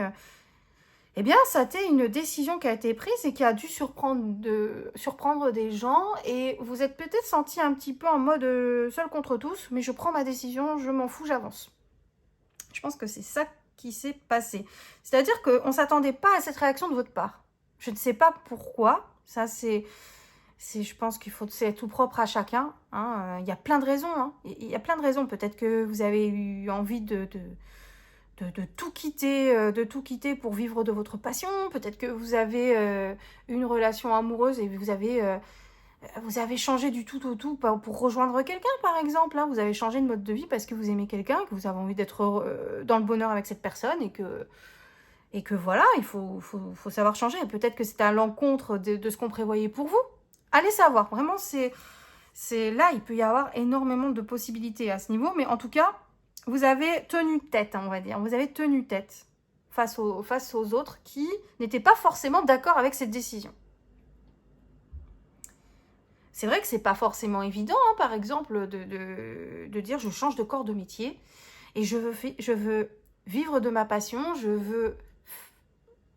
eh bien, ça a été une décision qui a été prise et qui a dû surprendre des gens. Et vous êtes peut-être senti un petit peu en mode seul contre tous, mais je prends ma décision, je m'en fous, j'avance. Je pense que c'est ça qui s'est passé. C'est-à-dire qu'on ne s'attendait pas à cette réaction de votre part. Je ne sais pas pourquoi. Ça, je pense qu'il faut, c'est tout propre à chacun. Hein. Il y a plein de raisons. Hein. Il y a plein de raisons. Peut-être que vous avez eu envie de tout quitter pour vivre de votre passion. Peut-être que vous avez une relation amoureuse et vous avez changé du tout au tout pour rejoindre quelqu'un, par exemple. Hein. Vous avez changé de mode de vie parce que vous aimez quelqu'un, que vous avez envie d'être dans le bonheur avec cette personne et que voilà, il faut savoir changer. Peut-être que c'est à l'encontre de ce qu'on prévoyait pour vous. Allez savoir. Vraiment, c'est là, il peut y avoir énormément de possibilités à ce niveau. Mais en tout cas, vous avez tenu tête, hein, on va dire. Vous avez tenu tête face aux autres qui n'étaient pas forcément d'accord avec cette décision. C'est vrai que c'est pas forcément évident, hein, par exemple, de dire je change de corps de métier et je veux vivre de ma passion, je veux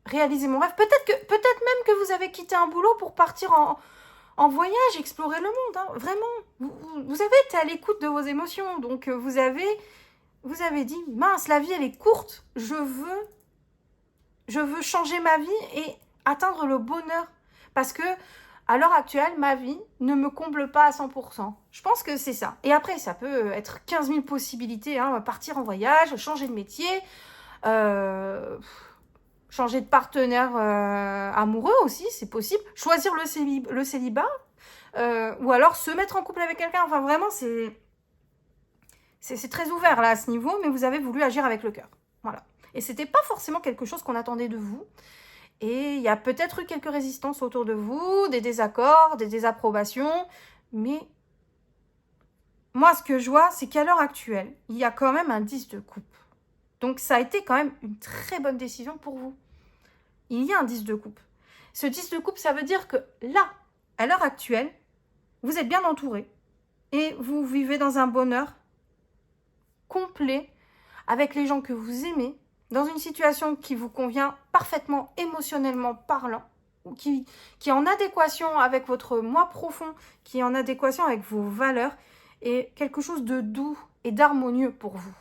réaliser mon rêve. Peut-être même que vous avez quitté un boulot pour partir en voyage, explorer le monde. Hein, vraiment, vous avez été à l'écoute de vos émotions, donc vous avez dit mince, la vie elle est courte, je veux changer ma vie et atteindre le bonheur parce que à l'heure actuelle, ma vie ne me comble pas à 100%. Je pense que c'est ça. Et après, ça peut être 15 000 possibilités. Hein, partir en voyage, changer de métier, changer de partenaire amoureux aussi, c'est possible. Choisir le célibat. Ou alors se mettre en couple avec quelqu'un. Enfin, vraiment, c'est très ouvert là à ce niveau, mais vous avez voulu agir avec le cœur. Voilà. Et c'était pas forcément quelque chose qu'on attendait de vous. Et il y a peut-être eu quelques résistances autour de vous, des désaccords, des désapprobations. Mais moi, ce que je vois, c'est qu'à l'heure actuelle, il y a quand même un 10 de coupe. Donc, ça a été quand même une très bonne décision pour vous. Il y a un 10 de coupe. Ce 10 de coupe, ça veut dire que là, à l'heure actuelle, vous êtes bien entouré. Et vous vivez dans un bonheur complet avec les gens que vous aimez, dans une situation qui vous convient parfaitement émotionnellement parlant, ou qui est en adéquation avec votre moi profond, qui est en adéquation avec vos valeurs, et quelque chose de doux et d'harmonieux pour vous.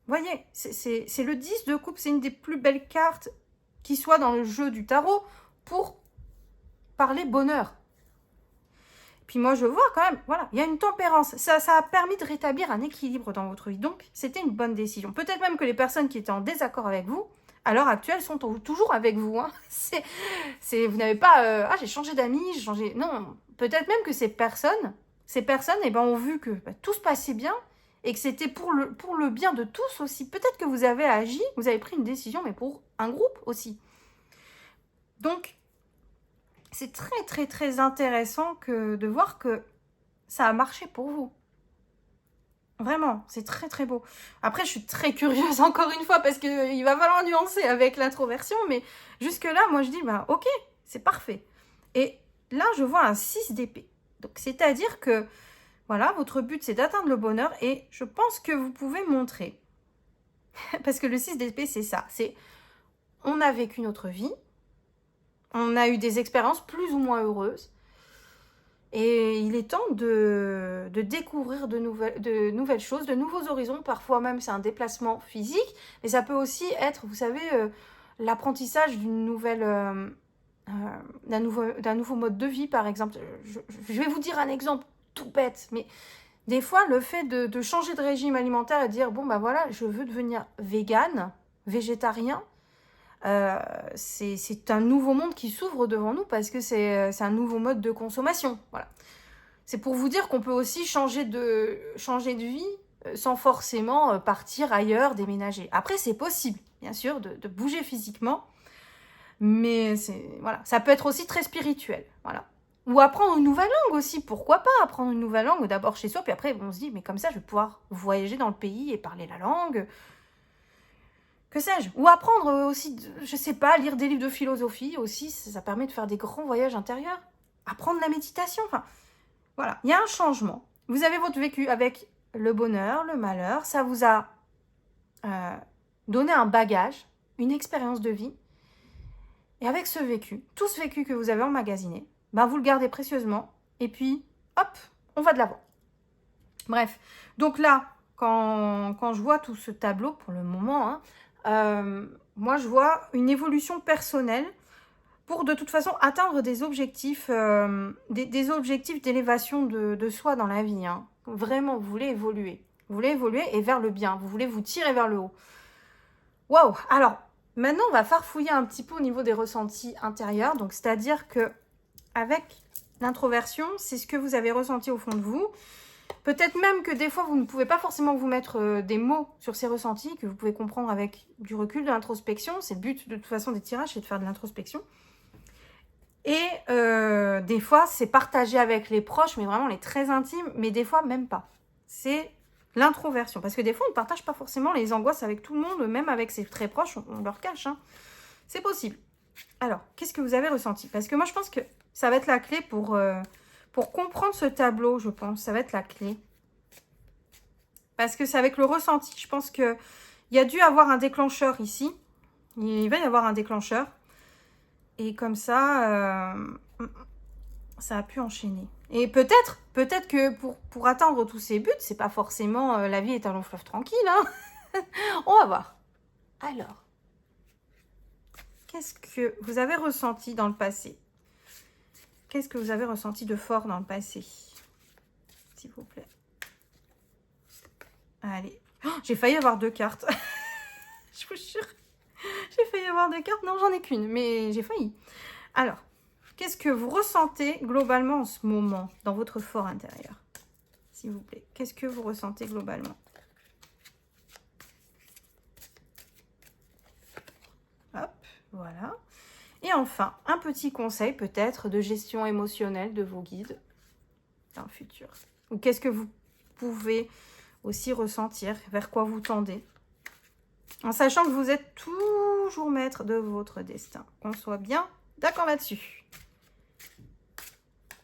Voyez, c'est le 10 de coupe, c'est une des plus belles cartes qui soit dans le jeu du tarot pour parler bonheur. Puis moi, je vois quand même, voilà, il y a une tempérance. Ça a permis de rétablir un équilibre dans votre vie. Donc, c'était une bonne décision. Peut-être même que les personnes qui étaient en désaccord avec vous, à l'heure actuelle, sont toujours avec vous. Hein. Vous n'avez pas, j'ai changé d'amis, j'ai changé... Non, peut-être même que ces personnes eh ben, ont vu que tout se passait bien et que c'était pour le bien de tous aussi. Peut-être que vous avez agi, vous avez pris une décision, mais pour un groupe aussi. Donc, c'est très, très, très intéressant de voir que ça a marché pour vous. Vraiment, c'est très, très beau. Après, je suis très curieuse, encore une fois, parce qu'il va falloir nuancer avec l'introversion, mais jusque-là, moi, je dis, ok, c'est parfait. Et là, je vois un 6 d'épée. Donc, c'est-à-dire que, voilà, votre but, c'est d'atteindre le bonheur, et je pense que vous pouvez montrer. Parce que le 6 d'épée, c'est ça. C'est, on a vécu notre vie, on a eu des expériences plus ou moins heureuses. Et il est temps de découvrir de nouvelles choses, de nouveaux horizons. Parfois même, c'est un déplacement physique. Mais ça peut aussi être, vous savez, l'apprentissage d'un nouveau mode de vie, par exemple. Je vais vous dire un exemple tout bête. Mais des fois, le fait de changer de régime alimentaire et de dire, bon, voilà, je veux devenir végane, végétarien, c'est un nouveau monde qui s'ouvre devant nous parce que c'est un nouveau mode de consommation. Voilà. C'est pour vous dire qu'on peut aussi changer de vie sans forcément partir ailleurs, déménager. Après, c'est possible, bien sûr, de bouger physiquement, mais voilà, ça peut être aussi très spirituel. Voilà. Ou apprendre une nouvelle langue aussi, pourquoi pas apprendre une nouvelle langue d'abord chez soi, puis après on se dit, mais comme ça je vais pouvoir voyager dans le pays et parler la langue, que sais-je. Ou apprendre aussi, je sais pas, lire des livres de philosophie aussi, ça permet de faire des grands voyages intérieurs. Apprendre la méditation, enfin, voilà, il y a un changement. Vous avez votre vécu avec le bonheur, le malheur, ça vous a donné un bagage, une expérience de vie, et avec ce vécu, tout ce vécu que vous avez emmagasiné, ben vous le gardez précieusement, et puis, hop, on va de l'avant. Bref, donc là, quand je vois tout ce tableau, pour le moment, moi je vois une évolution personnelle pour de toute façon atteindre des objectifs des objectifs d'élévation de soi dans la vie. Hein. Vraiment, vous voulez évoluer. Vous voulez évoluer et vers le bien. Vous voulez vous tirer vers le haut. Waouh! Alors, maintenant, on va farfouiller un petit peu au niveau des ressentis intérieurs. Donc, c'est-à-dire que avec l'introversion, c'est ce que vous avez ressenti au fond de vous. Peut-être même que des fois, vous ne pouvez pas forcément vous mettre des mots sur ces ressentis, que vous pouvez comprendre avec du recul, de l'introspection. C'est le but, de toute façon, des tirages, c'est de faire de l'introspection. Et des fois, c'est partagé avec les proches, mais vraiment les très intimes, mais des fois, même pas. C'est l'introversion. Parce que des fois, on ne partage pas forcément les angoisses avec tout le monde, même avec ses très proches, on leur cache. Hein. C'est possible. Alors, qu'est-ce que vous avez ressenti? Parce que moi, je pense que ça va être la clé pour comprendre ce tableau, je pense. Ça va être la clé. Parce que c'est avec le ressenti. Je pense qu'il y a dû avoir un déclencheur ici. Il va y avoir un déclencheur. Et comme ça, ça a pu enchaîner. Et peut-être que pour atteindre tous ces buts, c'est pas forcément la vie est un long fleuve tranquille. Hein. On va voir. Alors, qu'est-ce que vous avez ressenti dans le passé? Qu'est-ce que vous avez ressenti de fort dans le passé? S'il vous plaît. Allez. Oh, j'ai failli avoir 2 cartes. Je vous jure. J'ai failli avoir 2 cartes. Non, j'en ai qu'une, mais j'ai failli. Alors, qu'est-ce que vous ressentez globalement en ce moment dans votre fort intérieur? S'il vous plaît. Qu'est-ce que vous ressentez globalement? Hop, voilà. Et enfin, un petit conseil peut-être de gestion émotionnelle de vos guides dans le futur. Ou qu'est-ce que vous pouvez aussi ressentir, vers quoi vous tendez, en sachant que vous êtes toujours maître de votre destin. Qu'on soit bien d'accord là-dessus.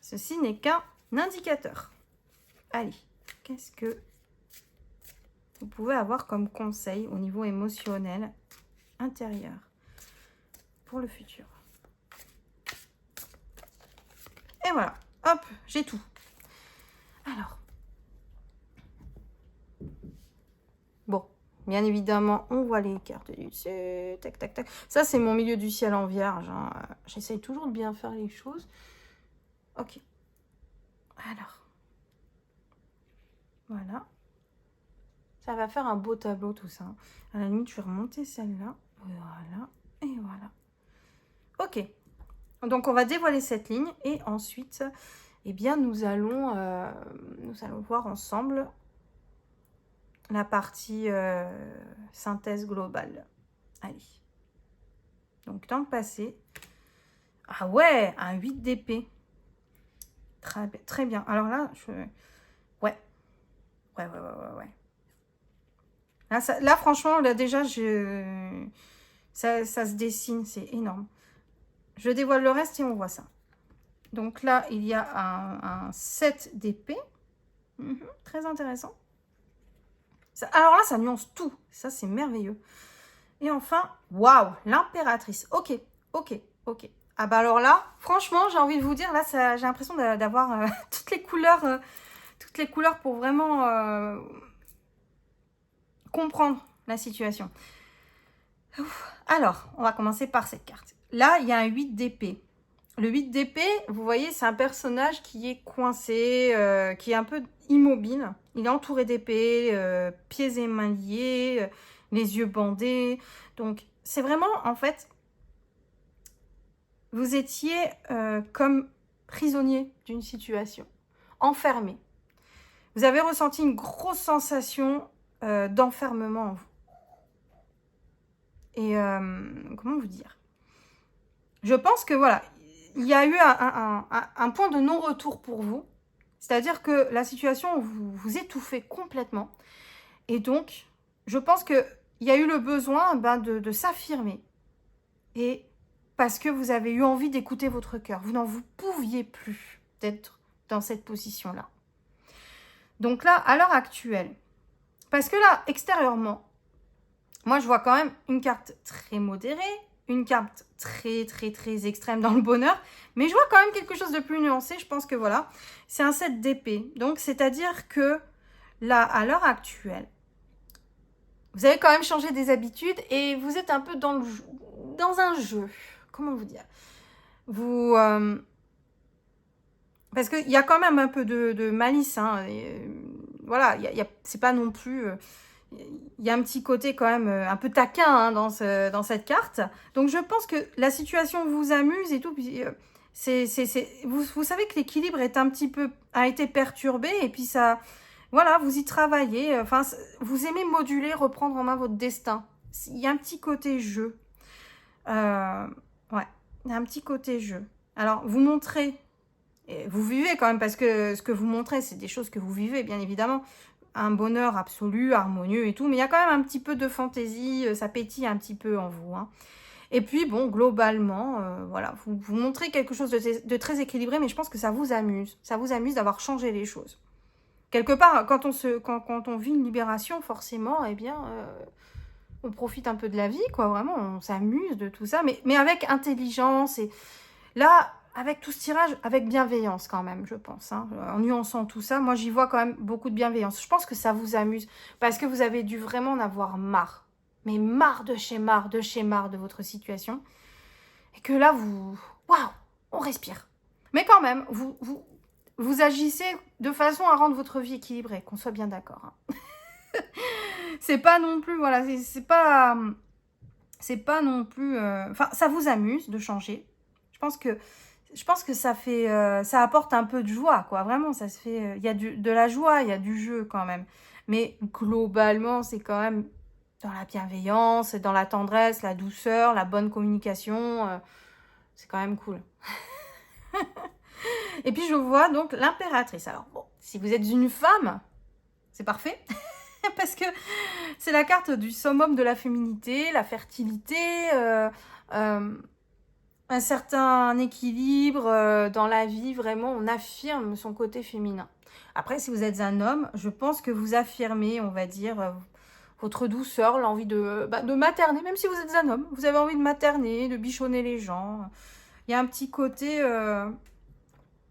Ceci n'est qu'un indicateur. Allez, qu'est-ce que vous pouvez avoir comme conseil au niveau émotionnel intérieur pour le futur? Et voilà, hop, j'ai tout. Alors, bon, bien évidemment, on voit les cartes du dessus, tac, tac, tac. Ça, c'est mon milieu du ciel en vierge. Hein. J'essaye toujours de bien faire les choses. Ok. Alors, voilà. Ça va faire un beau tableau, tout ça. À la limite, je vais remonter celle-là. Voilà, et voilà. Ok. Donc, on va dévoiler cette ligne et ensuite, eh bien, nous allons voir ensemble la partie synthèse globale. Allez. Donc, dans le passé. Ah ouais, un 8 d'épée. Très bien. Alors là, ouais. Ouais. Là, franchement, là déjà, ça se dessine. C'est énorme. Je dévoile le reste et on voit ça. Donc là, il y a un 7 d'épée. Très intéressant. Alors là, ça nuance tout. Ça, c'est merveilleux. Et enfin, waouh, l'impératrice. Ok. Ah bah alors là, franchement, j'ai envie de vous dire, là, j'ai l'impression d'avoir toutes les couleurs pour vraiment comprendre la situation. Alors, on va commencer par cette carte. Là, il y a un 8 d'épée. Le 8 d'épée, vous voyez, c'est un personnage qui est coincé, qui est un peu immobile. Il est entouré d'épées, pieds et mains liés, les yeux bandés. Donc, c'est vraiment, en fait, vous étiez comme prisonnier d'une situation, enfermé. Vous avez ressenti une grosse sensation d'enfermement en vous. Et comment vous dire? Je pense que voilà, il y a eu un point de non-retour pour vous. C'est-à-dire que la situation vous étouffait complètement. Et donc, je pense qu'il y a eu le besoin de s'affirmer. Et parce que vous avez eu envie d'écouter votre cœur. Vous n'en vous pouviez plus d'être dans cette position-là. Donc là, à l'heure actuelle, parce que là, extérieurement, moi, je vois quand même une carte très modérée, une carte très, très, très extrême dans le bonheur, mais je vois quand même quelque chose de plus nuancé. Je pense que voilà, c'est un 7 d'épée. Donc, c'est-à-dire que là, à l'heure actuelle, vous avez quand même changé des habitudes et vous êtes un peu dans un jeu. Comment vous dire? Vous... parce qu'il y a quand même un peu de malice. Hein, voilà, c'est pas non plus... il y a un petit côté quand même un peu taquin hein, dans cette carte. Donc, je pense que la situation vous amuse et tout. Puis, vous savez que l'équilibre a été perturbé et puis ça... Voilà, vous y travaillez. Enfin, vous aimez moduler, reprendre en main votre destin. Il y a un petit côté jeu. Ouais, il y a un petit côté jeu. Alors, vous montrez... Et vous vivez quand même, parce que ce que vous montrez, c'est des choses que vous vivez, bien évidemment. Un bonheur absolu, harmonieux et tout. Mais il y a quand même un petit peu de fantaisie, ça pétille un petit peu en vous. Hein. Et puis, bon, globalement, voilà, vous montrez quelque chose de très équilibré, mais je pense que ça vous amuse. Ça vous amuse d'avoir changé les choses. Quelque part, quand on vit une libération, forcément, eh bien, on profite un peu de la vie, quoi. Vraiment, on s'amuse de tout ça, mais avec intelligence et... Là, avec tout ce tirage, avec bienveillance quand même, je pense. Hein. En nuançant tout ça, moi, j'y vois quand même beaucoup de bienveillance. Je pense que ça vous amuse parce que vous avez dû vraiment en avoir marre. Mais marre de chez marre de votre situation. Et que là, waouh, on respire. Mais quand même, vous agissez de façon à rendre votre vie équilibrée, qu'on soit bien d'accord. Hein. C'est pas non plus, voilà, c'est pas non plus... Enfin, ça vous amuse de changer. Je pense que ça fait, ça apporte un peu de joie, quoi. Vraiment, ça se fait. Il y a de la joie, il y a du jeu quand même. Mais globalement, c'est quand même dans la bienveillance, dans la tendresse, la douceur, la bonne communication. C'est quand même cool. Et puis je vois donc l'impératrice. Alors bon, si vous êtes une femme, c'est parfait. Parce que c'est la carte du summum de la féminité, la fertilité. Un certain équilibre dans la vie, vraiment, on affirme son côté féminin. Après, si vous êtes un homme, je pense que vous affirmez, on va dire, votre douceur, l'envie de materner, même si vous êtes un homme, vous avez envie de materner, de bichonner les gens. Il y a un petit côté...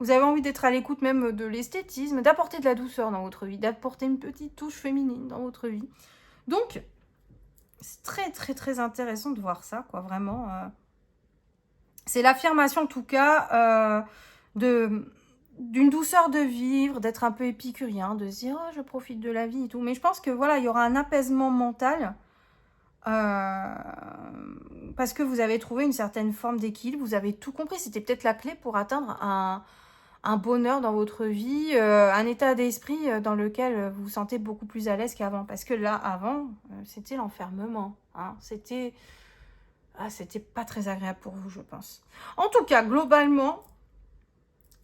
vous avez envie d'être à l'écoute même de l'esthétisme, d'apporter de la douceur dans votre vie, d'apporter une petite touche féminine dans votre vie. Donc, c'est très, très, très intéressant de voir ça, quoi, vraiment... C'est l'affirmation, en tout cas, d'une douceur de vivre, d'être un peu épicurien, de se dire oh, « je profite de la vie » et tout. Mais je pense que voilà, il y aura un apaisement mental parce que vous avez trouvé une certaine forme d'équilibre, vous avez tout compris. C'était peut-être la clé pour atteindre un bonheur dans votre vie, un état d'esprit dans lequel vous vous sentez beaucoup plus à l'aise qu'avant. Parce que là, avant, c'était l'enfermement. Hein, c'était pas très agréable pour vous, je pense. En tout cas, globalement,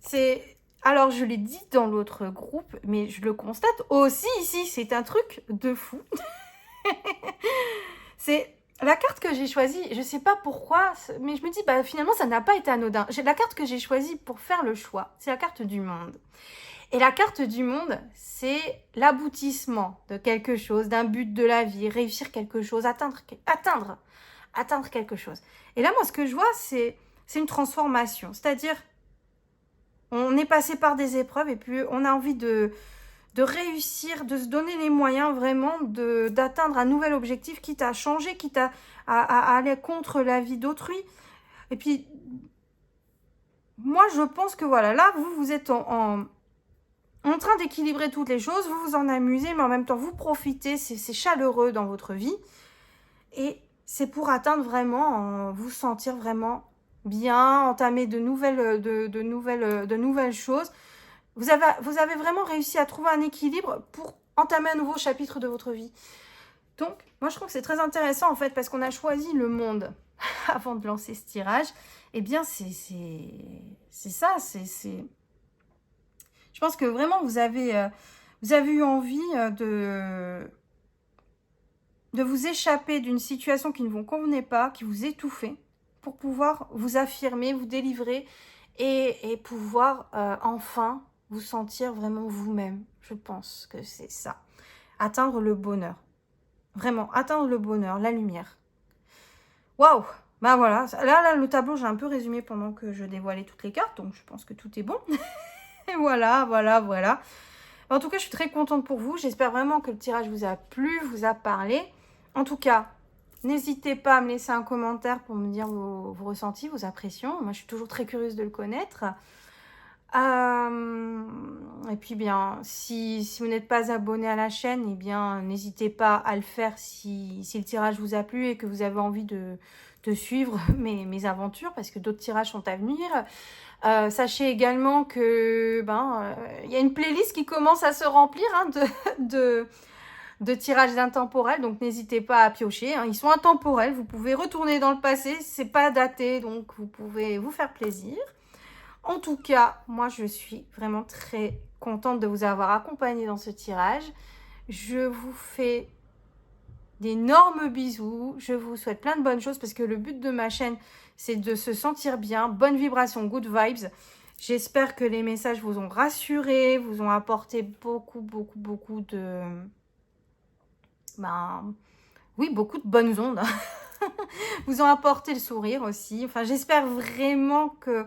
c'est... Alors, je l'ai dit dans l'autre groupe, mais je le constate aussi ici. C'est un truc de fou. C'est la carte que j'ai choisie. Je ne sais pas pourquoi, mais je me dis, finalement, ça n'a pas été anodin. La carte que j'ai choisie pour faire le choix, c'est la carte du monde. Et la carte du monde, c'est l'aboutissement de quelque chose, d'un but de la vie, réussir quelque chose, atteindre quelque chose. Et là, moi, ce que je vois, c'est une transformation. C'est-à-dire, on est passé par des épreuves et puis on a envie de réussir, de se donner les moyens vraiment d'atteindre un nouvel objectif, quitte à changer, quitte à aller contre la vie d'autrui. Et puis, moi, je pense que voilà, là, vous êtes en train d'équilibrer toutes les choses, vous vous en amusez, mais en même temps, vous profitez, c'est chaleureux dans votre vie. Et c'est pour atteindre vraiment, vous sentir vraiment bien, entamer de nouvelles choses. Vous avez vraiment réussi à trouver un équilibre pour entamer un nouveau chapitre de votre vie. Donc, moi, je trouve que c'est très intéressant, en fait, parce qu'on a choisi le monde avant de lancer ce tirage. Eh bien, c'est ça, Je pense que vraiment, vous avez eu envie de vous échapper d'une situation qui ne vous convenait pas, qui vous étouffait, pour pouvoir vous affirmer, vous délivrer et pouvoir enfin vous sentir vraiment vous-même. Je pense que c'est ça. Atteindre le bonheur. Vraiment, atteindre le bonheur, la lumière. Waouh! Bah voilà, là, le tableau, j'ai un peu résumé pendant que je dévoilais toutes les cartes, donc je pense que tout est bon. Et voilà. En tout cas, je suis très contente pour vous. J'espère vraiment que le tirage vous a plu, vous a parlé. En tout cas, n'hésitez pas à me laisser un commentaire pour me dire vos ressentis, vos impressions. Moi, je suis toujours très curieuse de le connaître. Et puis bien, si vous n'êtes pas abonné à la chaîne, eh bien, n'hésitez pas à le faire si le tirage vous a plu et que vous avez envie de suivre mes aventures, parce que d'autres tirages sont à venir. Sachez également que y a une playlist qui commence à se remplir de tirages intemporels, donc n'hésitez pas à piocher. Ils sont intemporels, vous pouvez retourner dans le passé, c'est pas daté, donc vous pouvez vous faire plaisir. En tout cas, moi, je suis vraiment très contente de vous avoir accompagné dans ce tirage. Je vous fais d'énormes bisous. Je vous souhaite plein de bonnes choses parce que le but de ma chaîne, c'est de se sentir bien. Bonne vibration, good vibes. J'espère que les messages vous ont rassuré, vous ont apporté beaucoup de... oui, beaucoup de bonnes ondes. Vous ont apporté le sourire aussi. Enfin, j'espère vraiment que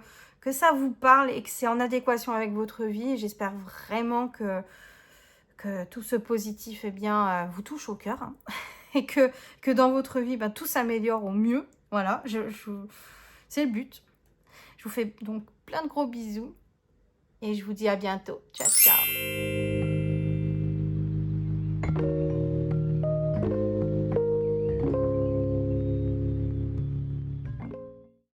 ça vous parle et que c'est en adéquation avec votre vie. J'espère vraiment que tout ce positif vous touche au cœur. Hein. Et que dans votre vie, tout s'améliore au mieux. Voilà, c'est le but. Je vous fais donc plein de gros bisous. Et je vous dis à bientôt. Ciao, ciao.